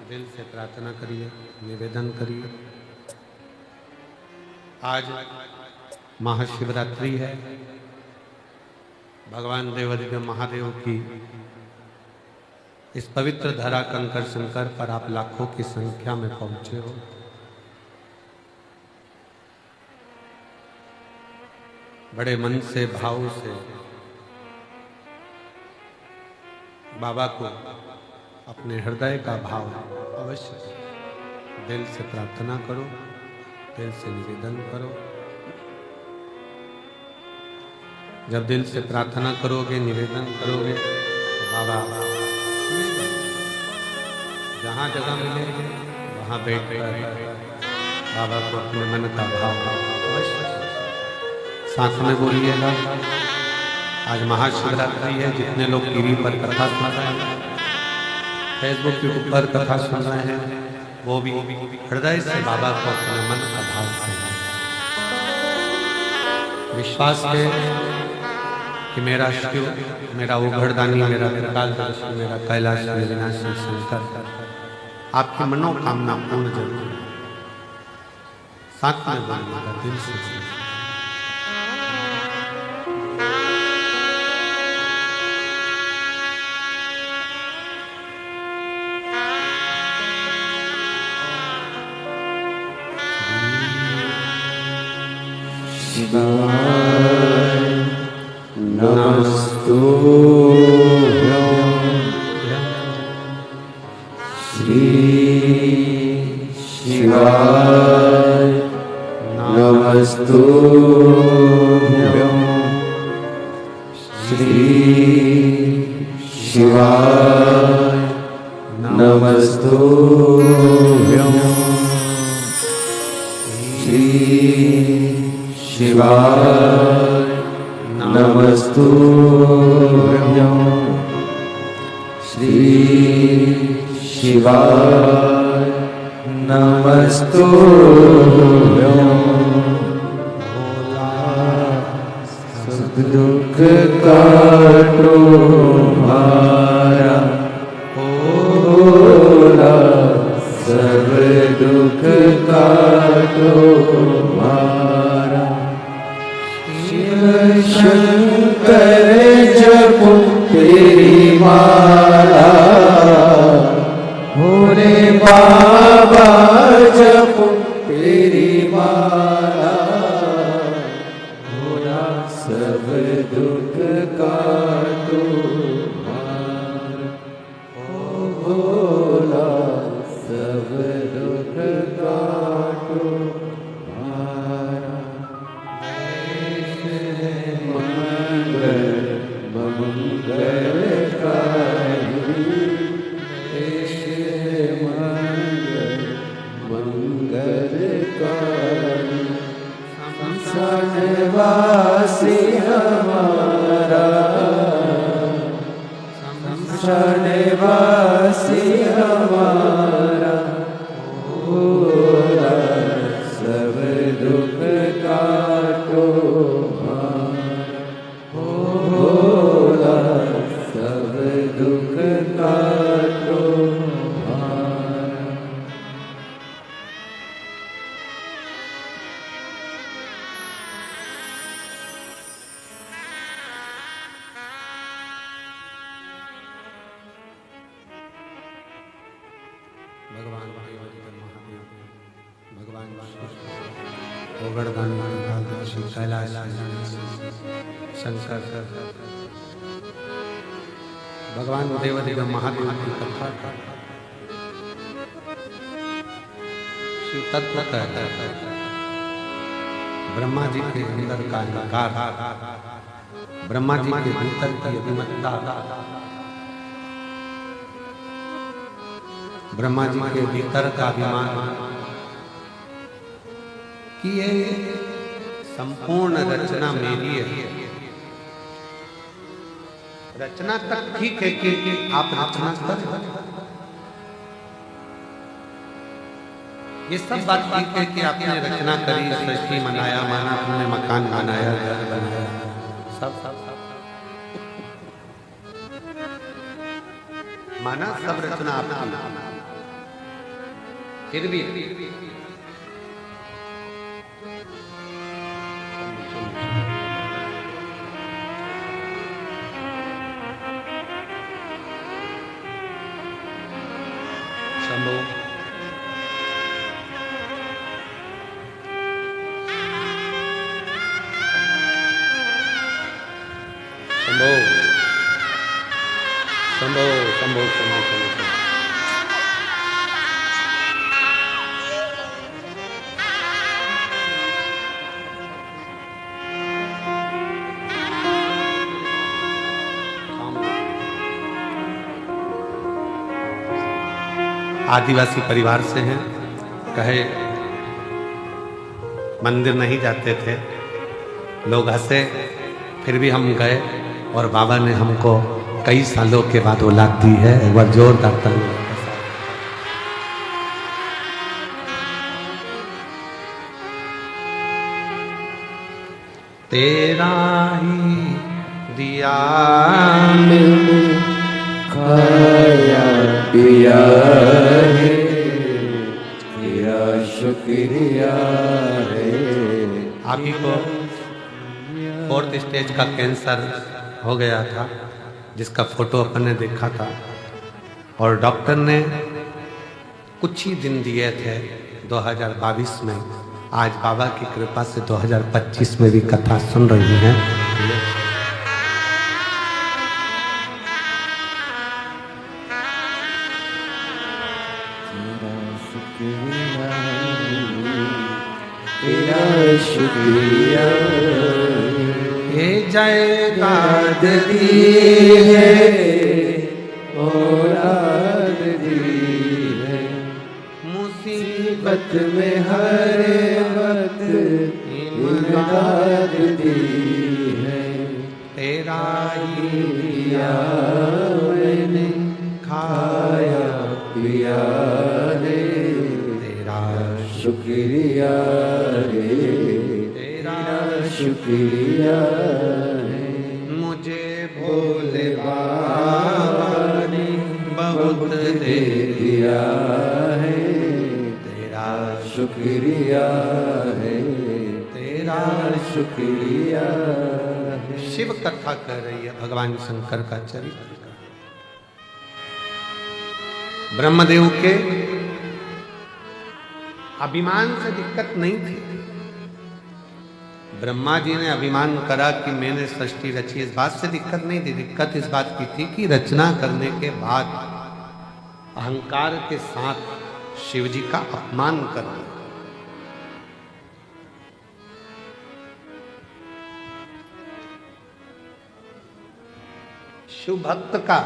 दिल से प्रार्थना करिए, निवेदन करिए। आज महाशिवरात्रि है। भगवान देवाधिदेव महादेव की इस पवित्र धरा कंकर शंकर पर आप लाखों की संख्या में पहुंचे हो। बड़े मन से भाव से बाबा को अपने हृदय का भाव अवश्य दिल से प्रार्थना करो, दिल से निवेदन करो। जब दिल से प्रार्थना करोगे, निवेदन करोगे तो बाबा जहाँ जगह मिलेंगे वहाँ बैठकर बाबा को अपने मन का भाव साथ में बोलिएगा। आज महाशिवरात्रि है। जितने लोग टीवी पर कथा सुन रहे हैं, फेसबुक यूट्यूब पर कथा सुन रहे हैं, वो भी हृदय से बाबा को अपने मन का भाव से विश्वास है कि मेरा शिव, मेरा उघड़दानी, मेरा त्रिकालदर्शी, मेरा कैलाश विनाशी शंकर आपकी मनोकामना पूर्ण जरूर है। साथ में बोलिएगा दिल से। शिवाय नमस्तुभ्यं श्री शिवाय नमस्तुभ्यं श्री शिवाय नमस्तुभ्यं श्री शिवाय नमस्तुभ्यं श्री शिवाय नमस्तुभ्यं सब दुख काटो हमारा भोला सब दुख काटो हमारा शंकर जपो तेरी माला भोले बाबा जपो तेरी माला भोला सब दुख काटो भोला सब दुख काटो शरणवासी हमारा शरणवासी हमारा भोला सब दुख काटो भोला सब दुख काटो भगवान महादेव, भगवान ओगड़दानी, कैलाश शंकर भगवान देवदेव महादेव की कथा का शिव तत्व कहता है ब्रह्मा जी के अंदर का अहंकार, ब्रह्मा जी के भीतर की अभिमत्ता, ब्रह्मा जी के भीतर का अभिमान कि ये संपूर्ण रचना मेरी है। रचना तक ठीक है कि आप रचना कर, ये सब बात ठीक है कि आपने रचना करी, सृष्टि मनाया, माना तुमने मकान बनाया, घर बनाया, सब माना, सब रचना आपकी, फिर भी शंभो शंभो शंभो शंभो शंभो शंभो आदिवासी परिवार से हैं, कहे मंदिर नहीं जाते थे, लोग हंसे, फिर भी हम गए और बाबा ने हमको कई सालों के बाद औलाद दी है। एक बार जोरदार ताली। तेरा ही दिया मैंने खाया पिया है, तेरा शुक्रिया है। आप ही को 4th स्टेज का कैंसर हो गया था, जिसका फोटो अपन ने देखा था, और डॉक्टर ने कुछ ही दिन दिए थे 2022 में। आज बाबा की कृपा से 2025 में भी कथा सुन रही हैं। तेरा शुक्रिया ये जायदाद दी है, औलाद दी है, मुसीबत में हर वक्त इमदाद दी है। तेरा ही दिया मैंने खाया पिया है, तेरा शुक्रिया है, तेरा शुक्रिया है। मुझे भोले बाबा ने बहुत दे दिया है, तेरा शुक्रिया है, तेरा शुक्रिया है। शिव कथा कह रही है भगवान शंकर का चरित्र। ब्रह्मदेव के अभिमान से दिक्कत नहीं थी। ब्रह्मा जी ने अभिमान करा कि मैंने सृष्टि रची, इस बात से दिक्कत नहीं थी। दिक्कत इस बात की थी कि रचना करने के बाद अहंकार के साथ शिव जी का अपमान कर दिया। शिव भक्त का,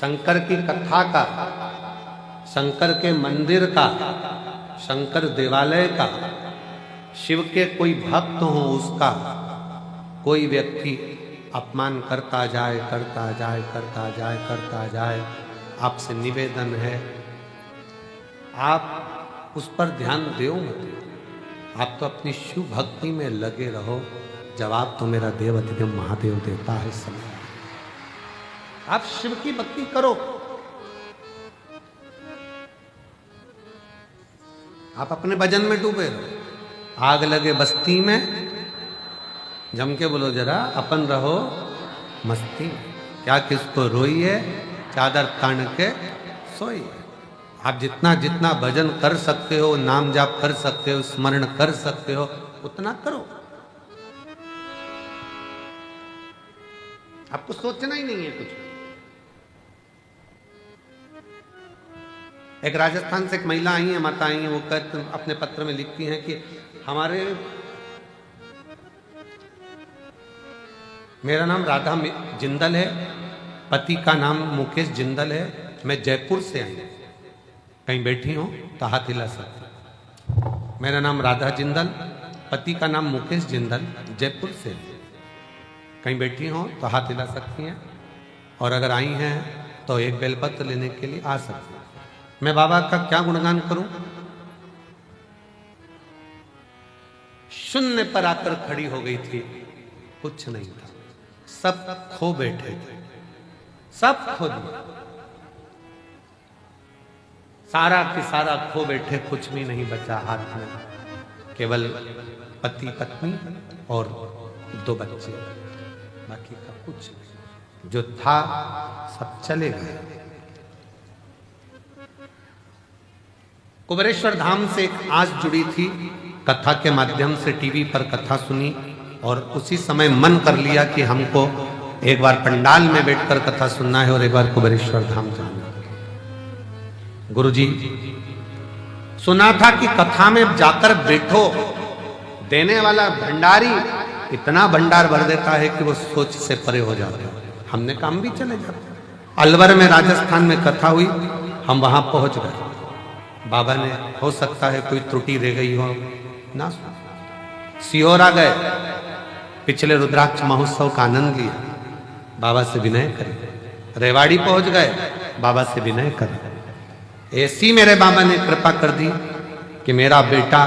शंकर की कथा का, शंकर के मंदिर का, शंकर देवालय का, शिव के कोई भक्त हो उसका कोई व्यक्ति अपमान करता जाए, करता जाए, करता जाए, करता जाए, आपसे निवेदन है आप उस पर ध्यान दो मत। आप तो अपनी शिव भक्ति में लगे रहो, जवाब तो मेरा देवदेव महादेव देता है समय। आप शिव की भक्ति करो, आप अपने भजन में डूबे रहो। आग लगे बस्ती में, जम के बोलो जरा, अपन रहो मस्ती में। क्या किसको रोइए, चादर तान के सोइए। आप जितना जितना भजन कर सकते हो, नाम जाप कर सकते हो, स्मरण कर सकते हो, उतना करो। आपको सोचना ही नहीं है कुछ। एक राजस्थान से एक महिला आई है, माता आई है, वो अपने पत्र में लिखती हैं कि मेरा नाम राधा जिंदल है, पति का नाम मुकेश जिंदल है, मैं जयपुर से आई, कहीं बैठी हूं तो हाथ हिला सकती। मेरा नाम राधा जिंदल, पति का नाम मुकेश जिंदल, जयपुर से, कहीं बैठी हो तो हाथ हिला सकती हैं, और अगर आई हैं तो एक बेलपत्र लेने के लिए आ सकती हैं। मैं बाबा का क्या गुणगान करूं? शून्य पर आकर खड़ी हो गई थी, कुछ नहीं था, सब खो बैठे थे, सब खो दिया, सारा की सारा खो बैठे, कुछ भी नहीं बचा हाथ में, केवल पति पत्नी और 2 बच्चे, बाकी का कुछ नहीं। जो था सब चले गए। कुबेरेश्वर धाम से एक आस जुड़ी थी, कथा के माध्यम से टीवी पर कथा सुनी, और उसी समय मन कर लिया कि हमको एक बार पंडाल में बैठकर कथा सुनना है और एक बार कुबेरेश्वर धाम जाना है। गुरुजी, सुना था कि कथा में जाकर बैठो, देने वाला भंडारी इतना भंडार भर देता है कि वो सोच से परे हो जाता है। हमने कहा हम भी चले जाते। अलवर में राजस्थान में कथा हुई, हम वहां पहुंच गए। बाबा ने, हो सकता है कोई त्रुटि रह गई हो ना, सीहोर आ गए, पिछले रुद्राक्ष महोत्सव का आनंद लिया, बाबा से विनय करे। रेवाड़ी पहुंच गए, बाबा से विनय करे। ऐसी मेरे बाबा ने कृपा कर दी कि मेरा बेटा,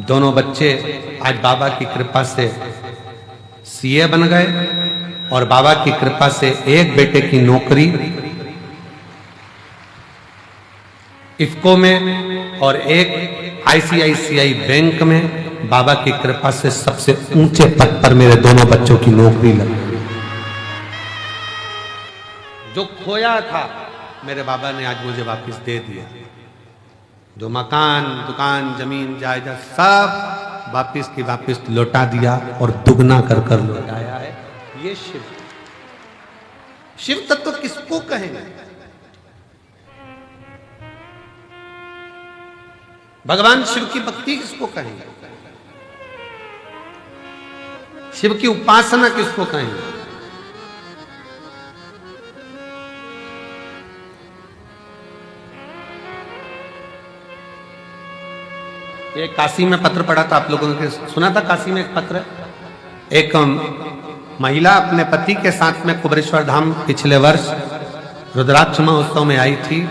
दोनों बच्चे आज बाबा की कृपा से सीए बन गए, और बाबा की कृपा से एक बेटे की नौकरी इफ्को में और एक आईसीआईसीआई बैंक में, बाबा की कृपा से सबसे ऊंचे पद पर मेरे दोनों बच्चों की नौकरी लगी। जो खोया था मेरे बाबा ने आज मुझे वापस दे दिया। जो मकान, दुकान, जमीन, जायदाद सब वापस की वापस लौटा दिया, और दुगना कर कर लौटाया है। ये शिव तत्व किसको कहेंगे? भगवान शिव की भक्ति किसको कहेंगे? शिव की उपासना किसको कहेंगे? ये काशी में पत्र पढ़ा था, आप लोगों ने सुना था? काशी में एक पत्र, एक महिला अपने पति के साथ में कुबेरेश्वर धाम पिछले वर्ष रुद्राक्ष महोत्सव में आई थी,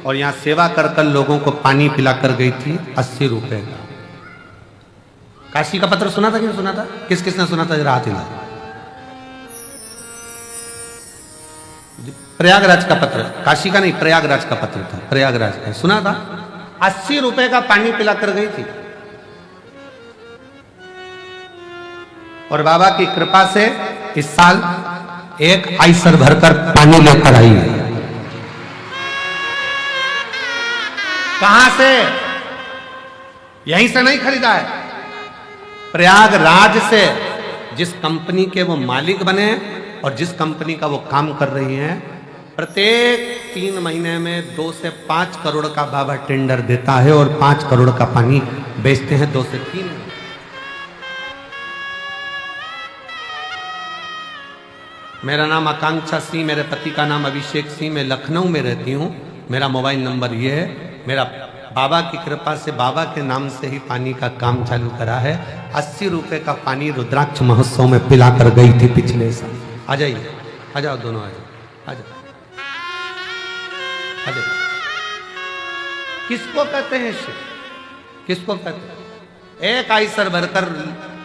और यहाँ सेवा कर कर लोगों को पानी पिलाकर गई थी 80 रुपए का। काशी का पत्र सुना था कि नहीं सुना था? किस किसने सुना था? जरा हाथ हिला। प्रयागराज का पत्र, काशी का नहीं, प्रयागराज का पत्र था, प्रयागराज का सुना था। 80 रुपए का पानी पिलाकर गई थी, और बाबा की कृपा से इस साल एक आइसर भरकर पानी लेकर आई है। कहां से? यहीं से नहीं खरीदा है, प्रयागराज से, जिस कंपनी के वो मालिक बने और जिस कंपनी का वो काम कर रही हैं। प्रत्येक 3 महीने में 2 से 5 करोड़ का बाबा टेंडर देता है, और 5 करोड़ का पानी बेचते हैं 2 से 3। मेरा नाम आकांक्षा सिंह, मेरे पति का नाम अभिषेक सिंह, मैं लखनऊ में रहती हूँ। मेरा मोबाइल नंबर ये है। मेरा बाबा की कृपा से, बाबा के नाम से ही पानी का काम चालू करा है। 80 रुपए का पानी रुद्राक्ष महोत्सव में पिलाकर गई थी पिछले साल। आ जाइए, आ जाओ, दोनों आ जाओ, आ जाओ, आ जाओ। किसको कहते हैं शिव? किसको कहते हैं? एक आइसर भरकर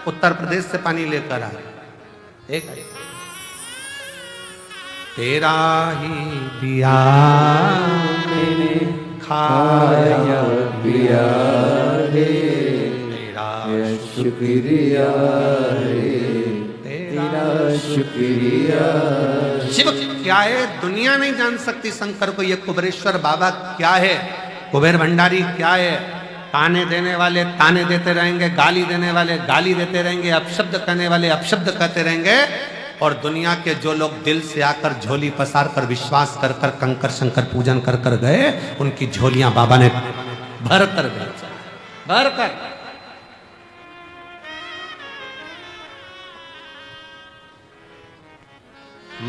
उत्तर प्रदेश से पानी लेकर आए, एक आइसर। तेरा ही दिया मैंने खाया पिया रे, तेरा शुक्रिया रे, तेरा शुक्रिया। शिव क्या है दुनिया नहीं जान सकती शंकर को। ये कुबेरेश्वर बाबा क्या है, कुबेर भंडारी क्या है। ताने देने वाले ताने देते रहेंगे, गाली देने वाले गाली देते रहेंगे, अपशब्द कहने वाले अपशब्द कहते रहेंगे, और दुनिया के जो लोग दिल से आकर झोली पसार कर विश्वास कर कर कंकर शंकर पूजन कर कर गए, उनकी झोलियां बाबा ने भर कर भेजा, भर कर।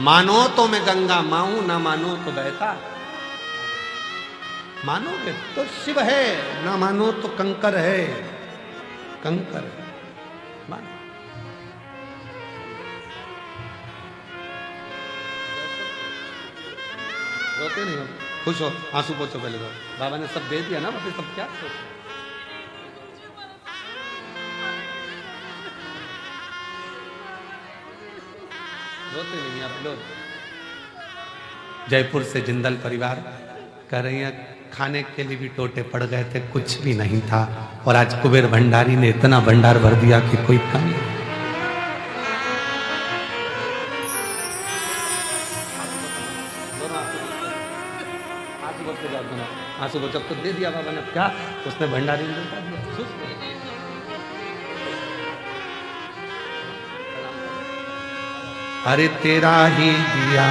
मानो तो मैं गंगा माऊं, ना मानो तो बहता। मानोगे तो शिव है, ना मानो तो कंकर है, कंकर है। मानो। रोते नहीं हो, खुश हो, आंसू पोछो पहले तो। बाबा ने सब दे दिया ना, बाबा सब क्या सोचो। रोते नहीं आप लोग। जयपुर से जिंदल परिवार कह रही है खाने के लिए भी टोटे पड़ गए थे, कुछ भी नहीं था, और आज कुबेर भंडारी ने इतना भंडार भर दिया कि कोई कमी नहीं। आंसू को जब तो दे दिया बाबा ने, क्या उसने भंडारी ने दिया। अरे तेरा ही दिया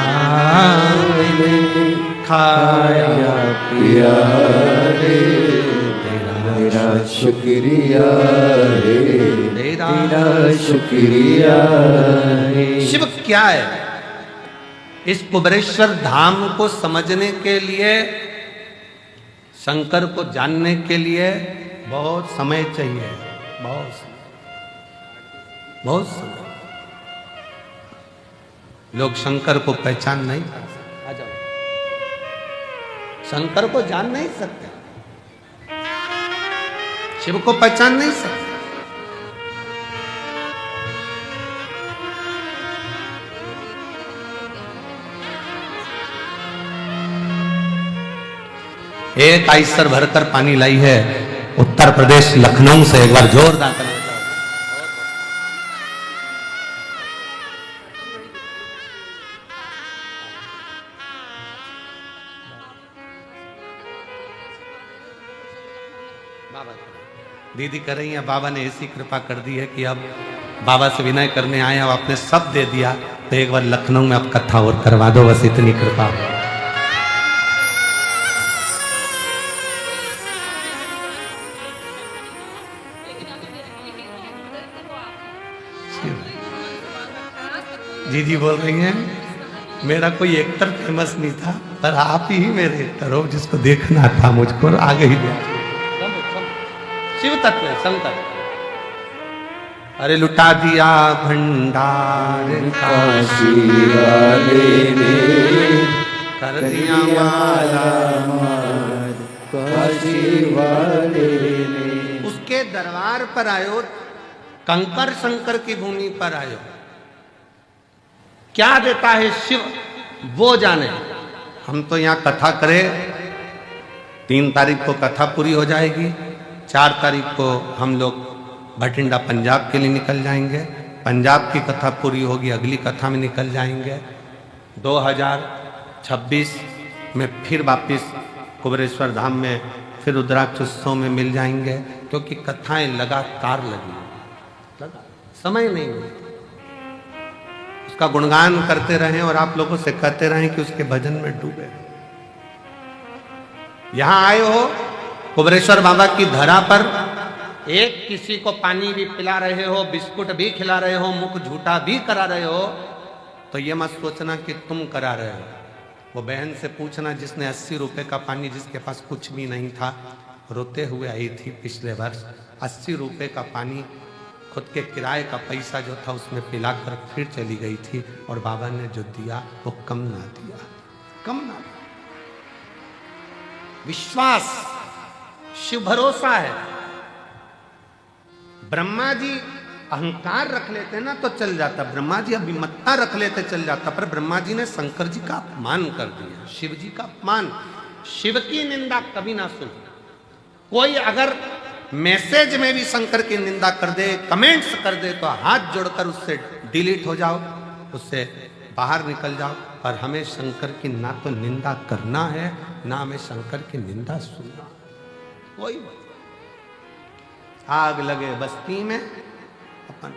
खाया पिया रे, तेरा शुक्रिया रे, तेरा शुक्रिया रे। शिव क्या है? इस कुबेरेश्वर धाम को समझने के लिए, शंकर को जानने के लिए बहुत समय चाहिए, बहुत समय, बहुत समय। लोग शंकर को पहचान नहीं सकते। आ जाओ, शंकर को जान नहीं सकते, शिव को पहचान नहीं सकते। एक आइसर भरकर पानी लाई है उत्तर प्रदेश लखनऊ से, एक बार जोरदार कर। दीदी कर रही है, बाबा ने ऐसी कृपा कर दी है कि अब बाबा से विनय करने आए, अब आपने सब दे दिया, तो एक बार लखनऊ में आप कथा और करवा दो, बस इतनी कृपा। जीजी बोल रही हैं मेरा कोई एक्टर फेमस नहीं था, पर आप ही मेरे एक्टर हो, जिसको देखना था मुझको आगे ही दिया। शिव तत्व है, शंकर। अरे लुटा दिया भंडार काशी वाले ने, कर दिया माला मार काशी वाले ने। उसके दरबार पर आयो, कंकर शंकर की भूमि पर आयो। क्या देता है शिव वो जाने। हम तो यहाँ कथा करें, 3 तारीख को कथा पूरी हो जाएगी, 4 तारीख को हम लोग भटिंडा पंजाब के लिए निकल जाएंगे, पंजाब की कथा पूरी होगी, अगली कथा में निकल जाएंगे। 2026 में फिर वापिस कुबेरेश्वर धाम में फिर रुद्राक्ष उत्सव में मिल जाएंगे, क्योंकि कथाएं लगातार लगी, समय नहीं मिलता। उसका गुणगान करते रहें और आप लोगों से कहते रहें कि उसके भजन में डूबे। यहां आए हो कुबेरेश्वर बाबा की धरा पर, एक किसी को पानी भी पिला रहे हो, बिस्कुट भी खिला रहे हो, मुख झूठा भी करा रहे हो, तो ये मत सोचना कि तुम करा रहे हो। वो बहन से पूछना जिसने 80 रुपए का पानी, जिसके पास कुछ भी नहीं था, रोते हुए आई थी पिछले वर्ष, 80 रुपए का पानी खुद के किराए का पैसा जो था उसमें पिलाकर फिर चली गई थी, और बाबा ने जो दिया वो कम ना दिया, कम ना दिया। विश्वास, शिव भरोसा है। ब्रह्मा जी अहंकार रख लेते ना तो चल जाता, ब्रह्मा जी अभिमत्ता रख लेते चल जाता, पर ब्रह्मा जी ने शंकर जी का अपमान कर दिया, शिव जी का अपमान। शिव की निंदा कभी ना सुन। कोई अगर मैसेज में भी शंकर की निंदा कर दे, कमेंट्स कर दे, तो हाथ जोड़कर उससे डिलीट हो जाओ, उससे बाहर निकल जाओ। पर हमें शंकर की ना तो निंदा करना है, ना हमें शंकर की निंदा सुनना। कोई आग लगे बस्ती में अपन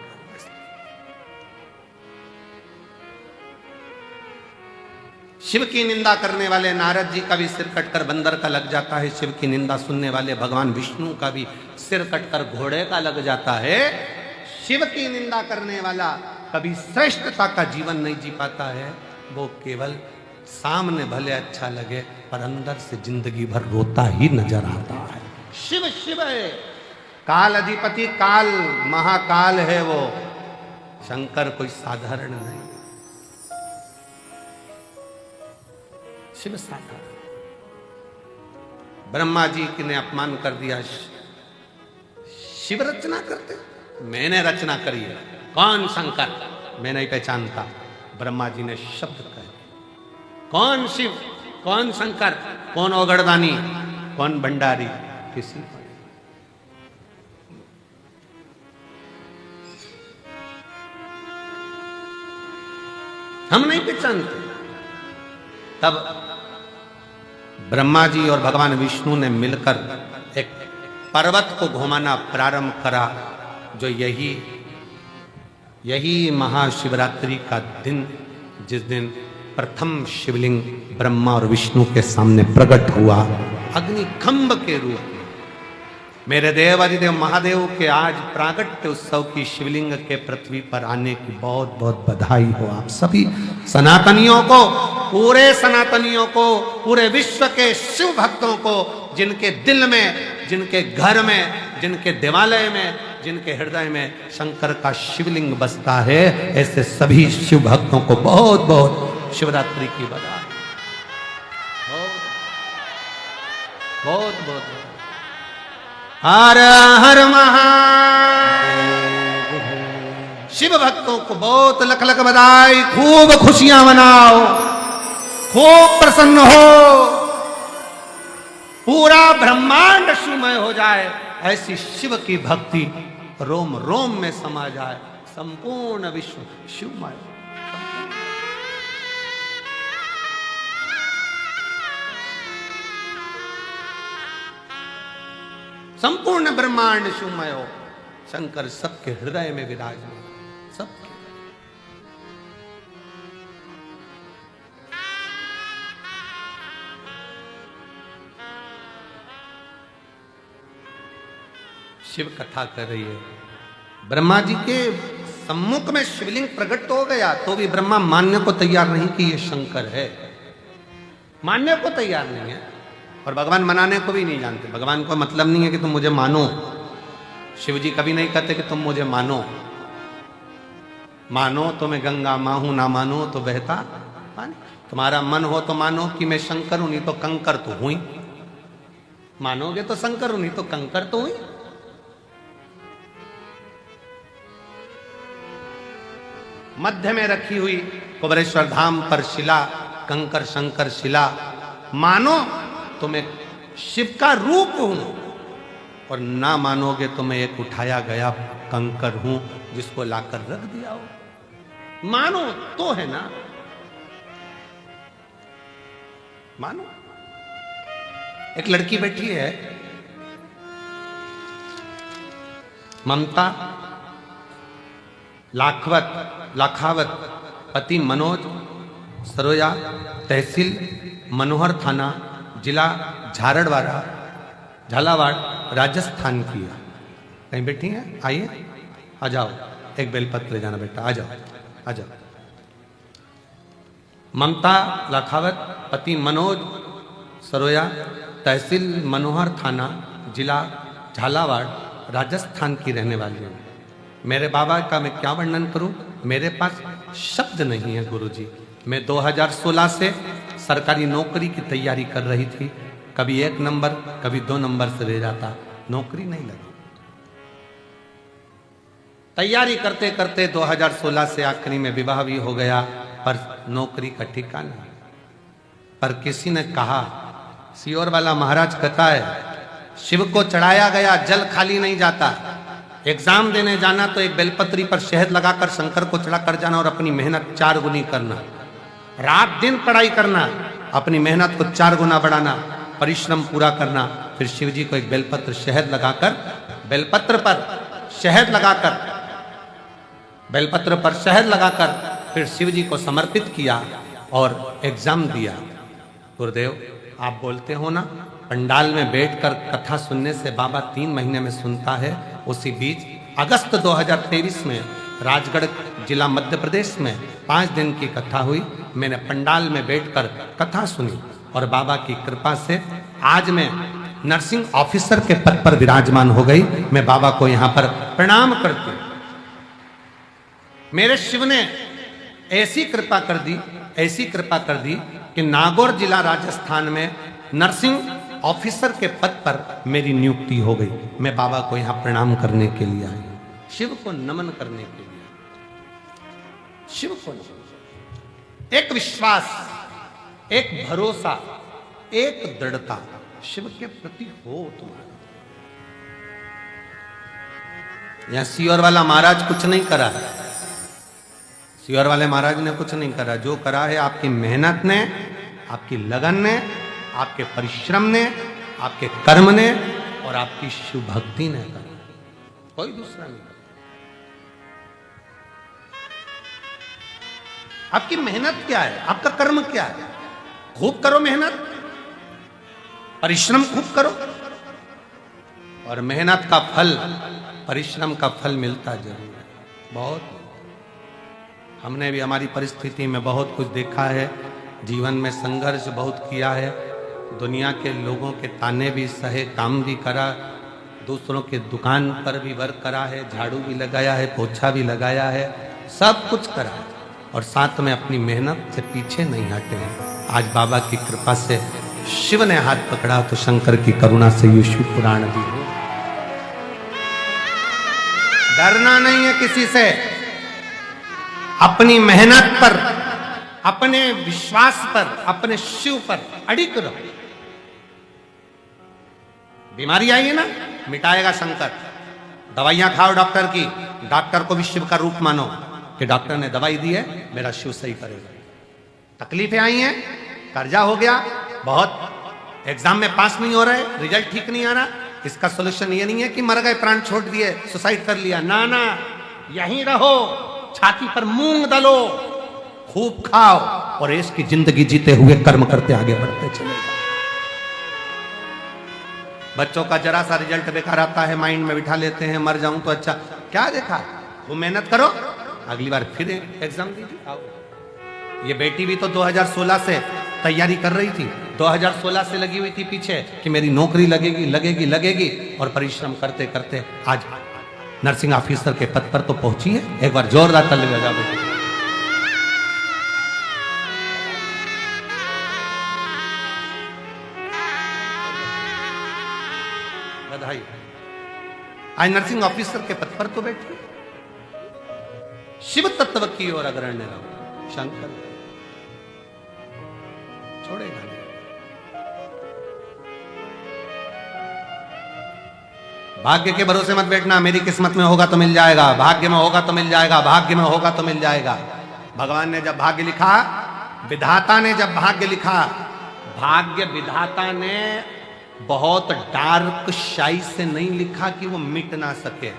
शिव की निंदा करने वाले नारद जी का भी सिर कटकर बंदर का लग जाता है। शिव की निंदा सुनने वाले भगवान विष्णु का भी सिर कटकर घोड़े का लग जाता है। शिव की निंदा करने वाला कभी श्रेष्ठता का जीवन नहीं जी पाता है। वो केवल सामने भले अच्छा लगे पर अंदर से जिंदगी भर रोता ही नजर आता है। शिव शिव है, काल अधिपति, काल महाकाल है वो। शंकर कोई साधारण नहीं, शिव साधारण। ब्रह्मा जी की ने अपमान कर दिया। शिव रचना करते, मैंने रचना करी है। कौन शंकर? मैं नहीं पहचानता। ब्रह्मा जी ने शब्द कहे। कौन शिव, कौन शंकर, कौन ओगड़दानी, कौन भंडारी? किसी को हम नहीं पहचानते। तब ब्रह्मा जी और भगवान विष्णु ने मिलकर एक पर्वत को घुमाना प्रारंभ करा, जो यही महाशिवरात्रि का दिन, जिस दिन प्रथम शिवलिंग ब्रह्मा और विष्णु के सामने प्रकट हुआ अग्निखंभ के रूप में। मेरे देव अधिदेव महादेव के आज प्रागट्य उत्सव की शिवलिंग के पृथ्वी पर आने की बहुत बहुत बधाई हो आप सभी सनातनियों को, पूरे सनातनियों को, पूरे विश्व के शिव भक्तों को, जिनके दिल में, जिनके घर में, जिनके देवालय में, जिनके हृदय में शंकर का शिवलिंग बसता है, ऐसे सभी शिव भक्तों को बहुत बहुत शिवरात्रि की बधाई। बहुत बहुत हर हर महादेव। शिव भक्तों को बहुत लख लख बधाई। खूब खुशियां मनाओ, खूब प्रसन्न हो, पूरा ब्रह्मांड शिवमय हो जाए। ऐसी शिव की भक्ति रोम रोम में समा जाए, संपूर्ण विश्व शिवमय। संपूर्ण ब्रह्मांड शिवमय हो, शंकर सबके हृदय में विराजमान, सबके। शिव कथा कर रही है। ब्रह्मा जी के सम्मुख में शिवलिंग प्रकट तो हो गया, तो भी ब्रह्मा मानने को तैयार नहीं कि ये शंकर है। मानने को तैयार नहीं है और भगवान मनाने को भी नहीं जानते। भगवान को मतलब नहीं है कि तुम मुझे मानो। शिव जी कभी नहीं कहते कि तुम मुझे मानो। मानो तो मैं गंगा मां हूं, ना मानो तो बहता पानी। तुम्हारा मन हो तो मानो कि मैं शंकर हूं, नहीं तो कंकर तो हुई। मानोगे तो शंकर हूं, नहीं तो कंकर तो हुई। मध्य में रखी हुई कुबरेश्वर धाम पर शिला, कंकर शंकर शिला। मानो तो मैं शिव का रूप हूं और ना मानोगे तो मैं एक उठाया गया कंकर हूं जिसको लाकर रख दिया हो। मानो तो है ना, मानो। एक लड़की बैठी है, ममता लाखावत, पति मनोज सरोया, तहसील मनोहर थाना, जिला झालावाड़, राजस्थान की है। कहीं बैठी हैं? आइए, आ जाओ। एक बेलपत्र ले जाना बेटा, आ जाओ, आ जाओ। ममता लाखावत, पति मनोज सरोया, तहसील मनोहर थाना, जिला झालावाड़, राजस्थान की रहने वाली है। मेरे बाबा का मैं क्या वर्णन करूं? मेरे पास शब्द नहीं है गुरुजी। मैं 2016 से सरकारी नौकरी की तैयारी कर रही थी। कभी 1 नंबर, कभी 2 नंबर से रह जाता, नौकरी नहीं लगी। तैयारी करते करते 2016 से आखिरी में विवाह भी हो गया, पर नौकरी का ठिकाना नहीं। पर किसी ने कहा, सियोर वाला महाराज कहता है, शिव को चढ़ाया गया जल खाली नहीं जाता। एग्जाम देने जाना तो एक बेलपत्री पर शहद लगाकर शंकर को चढ़ा कर जाना और अपनी मेहनत 4 गुनी करना। रात दिन पढ़ाई करना, अपनी मेहनत को 4 गुना बढ़ाना, परिश्रम पूरा करना। फिर शिव जी को एक बेलपत्र शहद लगाकर, बेलपत्र पर शहद लगाकर फिर शिव जी को समर्पित किया। और एग्जाम दिया। गुरुदेव आप बोलते हो ना, पंडाल में बैठकर कथा सुनने से बाबा 3 महीने में सुनता है। उसी बीच अगस्त 2023 में राजगढ़ जिला मध्य प्रदेश में 5 दिन की कथा हुई। मैंने पंडाल में बैठकर कथा सुनी और बाबा की कृपा से आज मैं नर्सिंग ऑफिसर के पद पर विराजमान हो गई। मैं बाबा को यहां पर प्रणाम करती हूं। मेरे शिव ने ऐसी कृपा कर दी, ऐसी कृपा कर दी कि नागौर जिला राजस्थान में नर्सिंग ऑफिसर के पद पर मेरी नियुक्ति हो गई। मैं बाबा को यहां प्रणाम करने के लिए आई, शिव को नमन करने के लिए, शिव को नमन। एक विश्वास, एक भरोसा, एक दृढ़ता शिव के प्रति हो तुम्हारा। यहां सीहोर वाला महाराज कुछ नहीं करा, सीहोर वाले महाराज ने कुछ नहीं करा। जो करा है आपकी मेहनत ने, आपकी लगन ने, आपके परिश्रम ने, आपके कर्म ने और आपकी शिव भक्ति ने करा, कोई दूसरा नहीं करा। आपकी मेहनत क्या है, आपका कर्म क्या है? खूब करो मेहनत, परिश्रम खूब करो और मेहनत का फल, परिश्रम का फल मिलता जरूर है। बहुत हमने भी हमारी परिस्थिति में बहुत कुछ देखा है, जीवन में संघर्ष बहुत किया है, दुनिया के लोगों के ताने भी सहे, काम भी करा, दूसरों के दुकान पर भी वर्क करा है, झाड़ू भी लगाया है, पोछा भी लगाया है, सब कुछ करा है और साथ में अपनी मेहनत से पीछे नहीं हटे हैं। आज बाबा की कृपा से शिव ने हाथ पकड़ा तो शंकर की करुणा से ये शिव पुराण भी हो। डरना नहीं है किसी से, अपनी मेहनत पर, अपने विश्वास पर, अपने शिव पर अडिग रहो। बीमारी आई है ना, मिटाएगा शंकर। दवाइयां खाओ डॉक्टर की, डॉक्टर को भी शिव का रूप मानो कि डॉक्टर ने दवाई दी है, मेरा शिव सही करेगा। तकलीफें आई हैं, कर्जा हो गया, बहुत एग्जाम में पास नहीं हो रहे, रिजल्ट ठीक नहीं आ रहा, इसका सोल्यूशन ये नहीं है कि मर गए, प्राण छोड़ दिए, सुसाइड कर लिया। ना ना, यहीं रहो, छाती पर मूंग दलो, खूब खाओ और इसकी जिंदगी जीते हुए कर्म करते आगे बढ़ते चले जाओ। बच्चों का जरा सा रिजल्ट बेकार आता है, माइंड में बिठा लेते हैं, मर जाऊं तो अच्छा। क्या देखा, वो मेहनत करो, अगली बार फिर एग्जाम दीजिए। आओ, ये बेटी भी तो 2016 से तैयारी कर रही थी, 2016 से लगी हुई थी पीछे कि मेरी नौकरी लगेगी लगेगी लगेगी, और परिश्रम करते करते आज नर्सिंग ऑफिसर के पद पर तो पहुंची है। एक बार जोरदार ताली बजाओ बेटी। बधाई। आज नर्सिंग ऑफिसर के पद पर तो बैठी, शिव तत्व की ओर अग्रण्य रहो। शंकर छोड़ेगा नहीं। भाग्य के भरोसे मत बैठना, मेरी किस्मत में होगा तो मिल जाएगा, भाग्य में होगा तो मिल जाएगा, भाग्य में होगा तो मिल जाएगा। भगवान ने जब भाग्य लिखा, विधाता ने जब भाग्य लिखा, भाग्य विधाता ने बहुत डार्क शाई से नहीं लिखा कि वो मिट ना सके।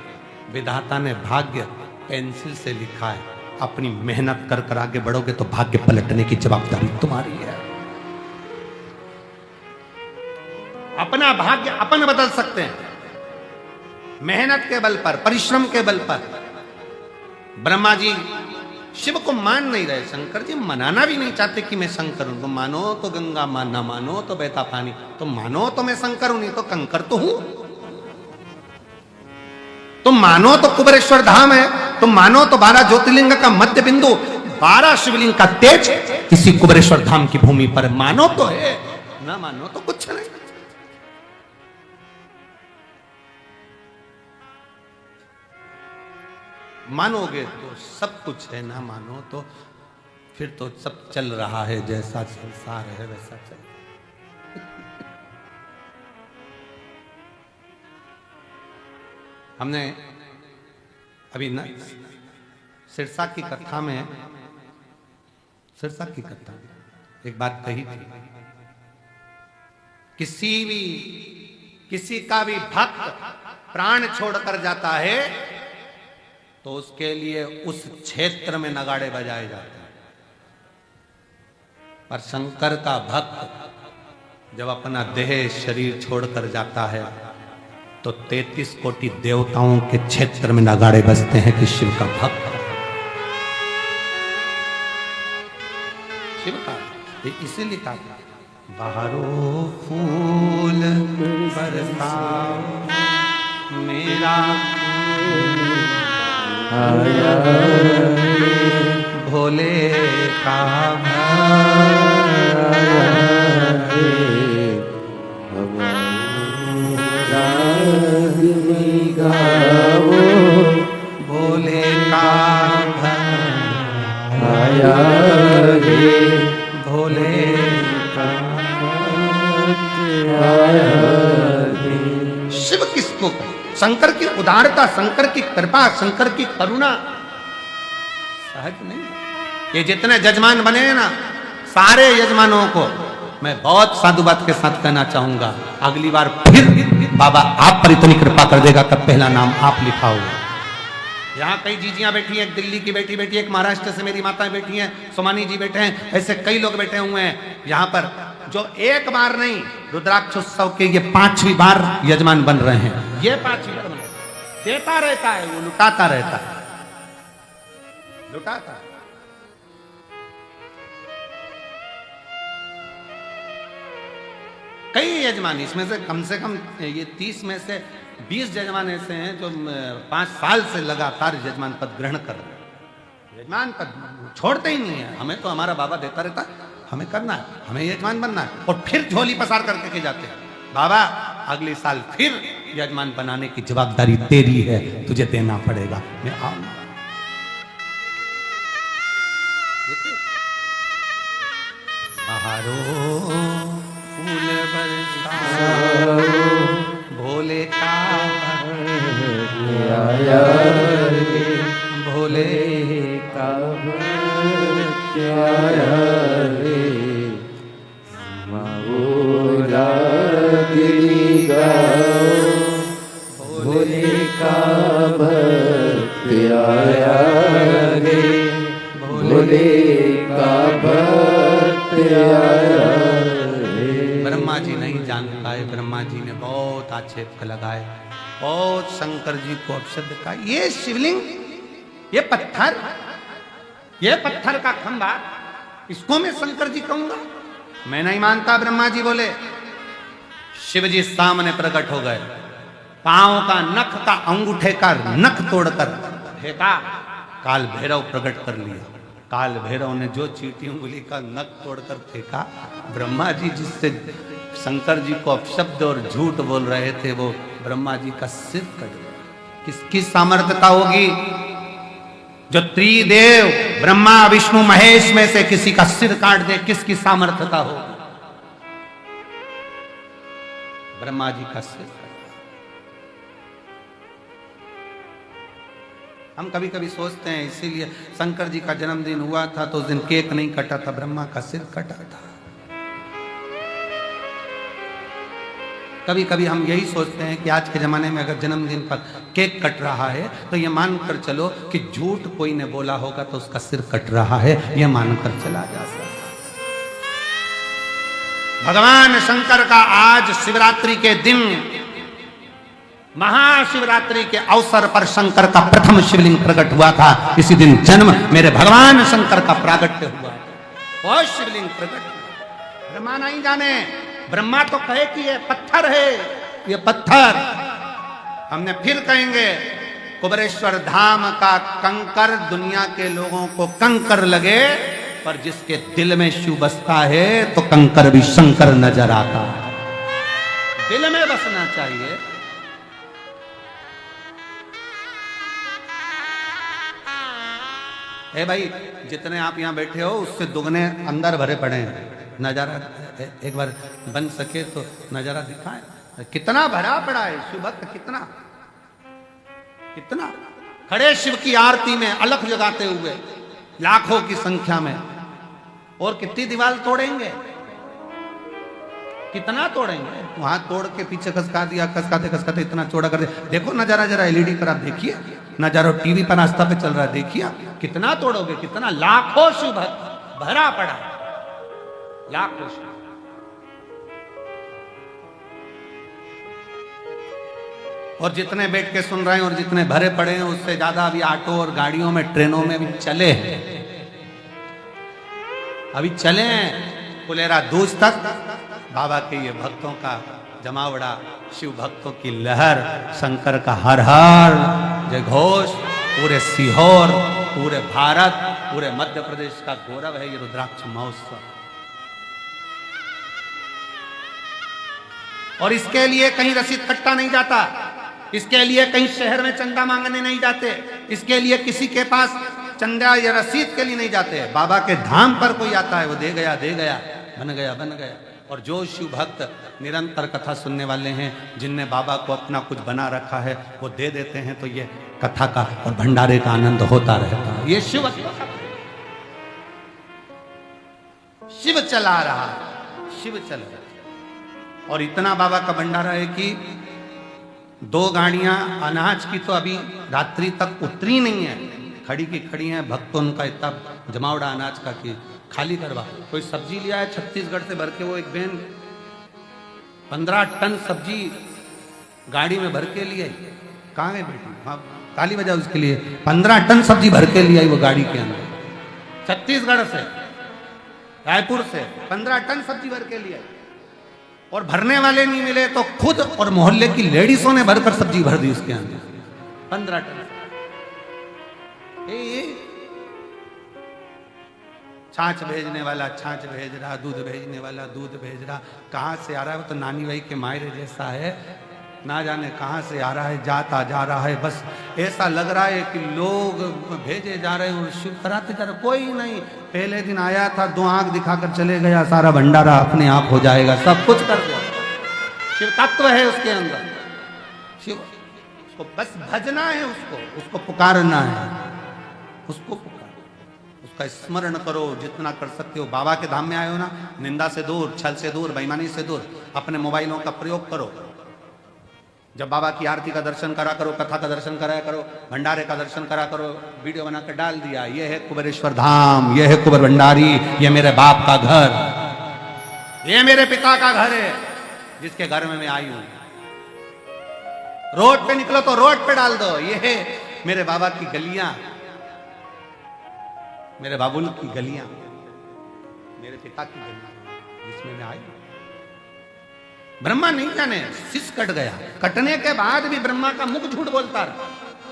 विधाता ने भाग्य पेंसिल से लिखा है। अपनी मेहनत कर कर आगे बढ़ोगे तो भाग्य पलटने की जवाबदारी तुम्हारी है। अपना भाग्य अपन बदल सकते हैं, मेहनत के बल पर, परिश्रम के बल पर। ब्रह्मा जी शिव को मान नहीं रहे, शंकर जी मनाना भी नहीं चाहते कि मैं शंकर हूं। तुम मानो तो गंगा, ना मानो तो बहता पानी, तुम मानो तो मैं शंकर हूं, नहीं तो कंकर तो हूं। तुम मानो तो कुबेरेश्वर धाम है, तुम मानो तो 12 ज्योतिर्लिंग का मध्य बिंदु, 12 शिवलिंग का तेज इसी कुबेरेश्वर धाम की भूमि पर। मानो तो है, ना मानो तो कुछ नहीं। मानोगे तो सब कुछ है, ना मानो तो फिर तो सब चल रहा है, जैसा संसार है वैसा चल। हमने अभी न सिरसा की कथा में, सिरसा की कथा एक बात कही थी, किसी का भी भक्त प्राण छोड़कर जाता है तो उसके लिए उस क्षेत्र में नगाड़े बजाए जाते हैं। पर शंकर का भक्त जब अपना देह शरीर छोड़कर जाता है तो 33 कोटि देवताओं के क्षेत्र में नगाड़े बजते हैं कि शिव का भक्त है। शिव का इसीलिए कहा बाहरो फूल बरसा मेरा आया भोले का गाओ भोले का आया रे भोले का आया रे। शिव किसको शंकर की उदारता, शंकर की कृपा, शंकर की करुणा सहज नहीं। ये जितने जजमान बने हैं ना, सारे यजमानों को मैं बहुत साधुवाद के साथ कहना चाहूंगा, अगली बार फिर बाबा आप पर इतनी कृपा कर देगा तब पहला नाम आप लिखा होगा। यहाँ कई जीजियां बैठी हैं, एक दिल्ली की बेटी बैठी है, एक महाराष्ट्र से मेरी माताएं बैठी हैं, सोमानी जी बैठे हैं, ऐसे कई लोग बैठे हुए हैं यहाँ पर जो एक बार नहीं रुद्राक्षोत्सव के ये 5वीं बार यजमान बन रहे हैं। ये 5वीं बार देता रहता है, वो लुटाता रहता है, लुटाता है। कई यजमान इसमें से कम ये 30 में से 20 यजमान ऐसे हैं जो 5 साल से लगातार यजमान पद ग्रहण कर रहे हैं। यजमान पद छोड़ते ही नहीं है। हमें तो हमारा बाबा देता रहता है, हमें करना है, हमें यजमान बनना है, और फिर झोली पसार करके के जाते हैं बाबा अगले साल फिर यजमान बनाने की जवाबदारी तेरी है, तुझे देना पड़ेगा, मैं आऊंगा। बहारो फूल बरसाओ भोले का आया रे भोले का आया रे। रागिनी गाओ भोले का भक्त आया रे भोले का भक्त आया रे। ब्रह्मा जी नहीं जान पाए, ब्रह्मा जी ने बहुत आक्षेप लगाए, बहुत शंकर जी को अपशब्द कहा। ये शिवलिंग, ये पत्थर का खंभा, इसको मैं शंकर जी कहूंगा? मैं नहीं मानता। ब्रह्मा जी बोले। शिव जी सामने प्रकट हो गए, पांव का नख का अंगूठे का नख तोड़कर फेंका, काल भैरव प्रकट कर लिया। काल भैरव ने जो चीटी उंगली का नख तोड़कर फेंका, ब्रह्मा जी जिससे शंकर जी को अपशब्द और झूठ बोल रहे थे, वो ब्रह्मा जी का सिर कट गया। किसकी सामर्थ्यता होगी? जो त्रिदेव ब्रह्मा विष्णु महेश में से किसी का सिर काट दे, किसकी सामर्थ्यता होगी? ब्रह्मा जी का सिर। हम कभी कभी सोचते हैं, इसीलिए शंकर जी का जन्मदिन हुआ था तो उस दिन केक नहीं कटा था, ब्रह्मा का सिर कटा था। कभी कभी हम यही सोचते हैं कि आज के जमाने में अगर जन्मदिन पर केक कट रहा है तो ये मानकर चलो कि झूठ कोई ने बोला होगा तो उसका सिर कट रहा है, ये मानकर चला जा सकता। भगवान शंकर का आज शिवरात्रि के दिन, महाशिवरात्रि के अवसर पर शंकर का प्रथम शिवलिंग प्रकट हुआ था। इसी दिन जन्म मेरे भगवान शंकर का प्रागट्य हुआ। वो शिवलिंग प्रकट हुआ, ब्रह्मा नहीं जाने। ब्रह्मा तो कहे कि ये पत्थर है, ये पत्थर। हमने फिर कहेंगे, कुबेरेश्वर धाम का कंकर दुनिया के लोगों को कंकर लगे, पर जिसके दिल में शिव बसता है तो कंकर भी शंकर नजर आता है। दिल में बसना चाहिए। ए भाई, जितने आप यहां बैठे हो उससे दुगने अंदर भरे पड़े हैं। नजारा एक बार बन सके तो नजारा दिखाएं, कितना भरा पड़ा है शिव भक्त, कितना कितना खड़े शिव की आरती में अलख जगाते हुए लाखों की संख्या में। और कितनी दीवार तोड़ेंगे, कितना तोड़ेंगे? वहां तोड़ के पीछे खसका दिया, खसकाते खसकाते इतना चौड़ा कर दिया। देखो नजारा, जरा एलईडी पर आप देखिए नजारा, टीवी पर आस्था पे चल रहा है, देखिए कितना तोड़ोगे, कितना लाखों शिव भक्त भरा पड़ा। या कृष्ण। और जितने बैठ के सुन रहे हैं और जितने भरे पड़े हैं उससे ज्यादा अभी ऑटो और गाड़ियों में, ट्रेनों में भी चले हैं, अभी चले हैं फुलेरा दूज तक। बाबा के ये भक्तों का जमावड़ा, शिव भक्तों की लहर, शंकर का हर हर जय घोष पूरे सीहोर, पूरे भारत, पूरे मध्य प्रदेश का गौरव है ये रुद्राक्ष महोत्सव। और इसके लिए कहीं रसीद कट्टा नहीं जाता, इसके लिए कहीं शहर में चंदा मांगने नहीं जाते, इसके लिए किसी के पास चंदा या रसीद के लिए नहीं जाते। बाबा के धाम पर कोई आता है, वो दे गया, बन गया, बन गया। और जो शिव भक्त निरंतर कथा सुनने वाले हैं, जिनने बाबा को अपना कुछ बना रखा है, वो दे देते हैं, तो ये कथा का और भंडारे का आनंद होता रहता है। ये शिव शिव चला रहा, शिव चल रहा। और इतना बाबा का भंडारा है कि 2 गाड़ियां अनाज की तो अभी रात्रि तक उतरी नहीं है, खड़ी की खड़ी हैं। भक्तों उनका इतना जमावड़ा अनाज का कि खाली करवा। कोई सब्जी लिया है छत्तीसगढ़ से भर के, वो एक बहन 15 टन सब्जी गाड़ी में भर के लिए, कहाँ है बेटी, हाँ ताली बजाओ उसके लिए। 15 टन सब्जी भर के लिए आई वो गाड़ी के अंदर, छत्तीसगढ़ से, रायपुर से 15 टन सब्जी भर के लिए। और भरने वाले नहीं मिले तो खुद और मोहल्ले की लेडीजों ने भरकर सब्जी भर दी उसके अंदर, 15 टन। छाछ भेजने वाला छाछ भेज रहा, दूध भेजने वाला दूध भेज रहा। कहाँ से आ रहा है, वो तो नानी भाई के मायरे जैसा है, ना जाने कहाँ से आ रहा है, जाता जा रहा है। बस ऐसा लग रहा है कि लोग भेजे जा रहे हैं और शिव कराते जा रहे। कोई नहीं, पहले दिन आया था, 2 आंख दिखाकर चले गया, सारा भंडारा अपने आप हो जाएगा, सब कुछ कर दिया। शिव तत्व है उसके अंदर, शिव, उसको बस भजना है, उसको पुकारना है, उसको पुकार, उसका स्मरण करो जितना कर सकते हो। बाबा के धाम में आए हो ना, निंदा से दूर, छल से दूर, बेईमानी से दूर, अपने मोबाइलों का प्रयोग करो। जब बाबा की आरती का दर्शन करा करो, कथा का दर्शन कराया करो, भंडारे का दर्शन करा करो, वीडियो बनाकर डाल दिया, ये है कुबेरेश्वर धाम, ये है कुबेर भंडारी, ये मेरे बाप का घर, ये मेरे पिता का घर है जिसके घर में मैं आई हूं। रोड पे निकलो तो रोड पे डाल दो, ये है मेरे बाबा की गलियां, मेरे बाबुल की गलियां, मेरे पिता की गलियां जिसमें मैं आई हूं। ब्रह्मा नहीं जाने, शीश कट गया, कटने के बाद भी ब्रह्मा का मुख झूठ बोलता रहा,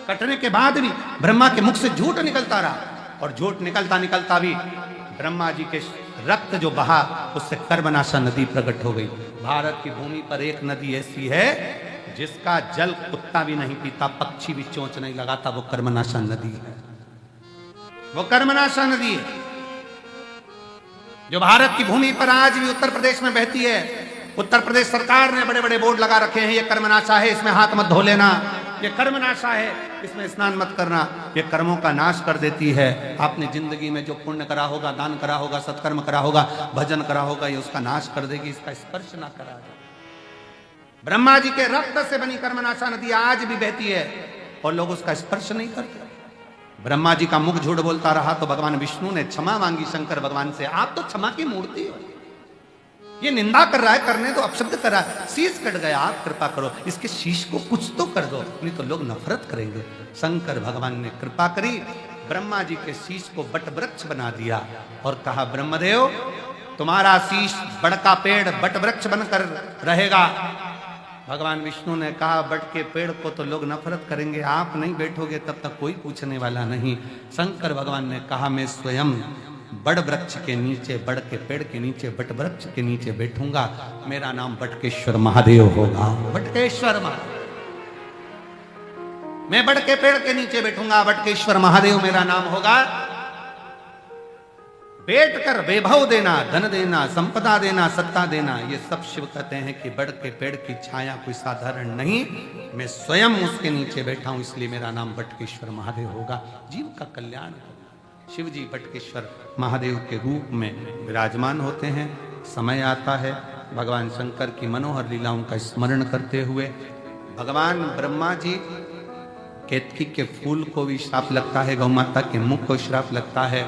कटने के बाद भी ब्रह्मा के मुख से झूठ निकलता रहा। और झूठ निकलता निकलता भी ब्रह्मा जी के रक्त जो बहा, उससे कर्मनाशा नदी प्रकट हो गई। भारत की भूमि पर एक नदी ऐसी है जिसका जल कुत्ता भी नहीं पीता, पक्षी भी चोंच नहीं लगाता, वो कर्मनाशा नदी है, वो कर्मनाशा नदी है जो भारत की भूमि पर आज भी उत्तर प्रदेश में बहती है। उत्तर प्रदेश सरकार ने बड़े बड़े बोर्ड लगा रखे हैं, ये कर्मनाशा है, इसमें हाथ मत धो लेना, ये कर्मनाशा है, इसमें स्नान मत करना, ये कर्मों का नाश कर देती है। आपने जिंदगी में जो पुण्य करा होगा, दान करा होगा, सत्कर्म करा होगा, भजन करा होगा, ये उसका नाश कर देगी, इसका स्पर्श ना करा जाए। ब्रह्मा जी के रक्त से बनी कर्मनाशा नदी आज भी बहती है और लोग उसका स्पर्श नहीं करते। ब्रह्मा जी का मुख झूठ बोलता रहा तो भगवान विष्णु ने क्षमा मांगी शंकर भगवान से, आप तो क्षमा की मूर्ति हो, ये निंदा कर रहा है, करने तो अपशब्द कर रहा है, शीश कट गया, आप कृपा करो, इसके शीश को कुछ तो कर दो, नहीं तो लोग नफरत करेंगे। शंकर भगवान ने कृपा करी, ब्रह्मा जी के शीश को बट वृक्ष बना दिया और कहा, ब्रह्मदेव तुम्हारा शीश बड़ का पेड़ बट वृक्ष बनकर रहेगा। भगवान विष्णु ने कहा, बट के पेड़ को तो लोग नफरत करेंगे, आप नहीं बैठोगे तब तक कोई पूछने वाला नहीं। शंकर भगवान ने कहा, मैं स्वयं बड़ वृक्ष के नीचे, बड़ के पेड़ के नीचे, बट वृक्ष के नीचे बैठूंगा, मेरा नाम बटकेश्वर महादेव होगा। बटकेश्वर महादेव, मैं बड़ के पेड़ के नीचे बैठूंगा, बटकेश्वर महादेव मेरा नाम होगा। बैठकर वैभव देना, धन देना, संपदा देना, सत्ता देना, ये सब शिव कहते हैं कि बड़ के पेड़ की छाया कोई साधारण नहीं, मैं स्वयं उसके नीचे बैठा हूं, इसलिए मेरा नाम बटकेश्वर महादेव होगा। जीव का कल्याण होगा। शिव जी बटकेश्वर महादेव के रूप में विराजमान होते हैं। समय आता है भगवान शंकर की मनोहर लीलाओं का स्मरण करते हुए, भगवान ब्रह्मा जी केतकी के फूल को भी श्राप लगता है, गौ माता के मुख को श्राप लगता है,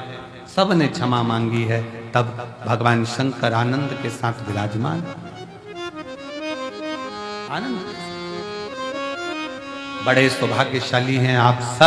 सबने क्षमा मांगी है, तब भगवान शंकर आनंद के साथ विराजमान, आनंद। बड़े सौभाग्यशाली हैं आप सब।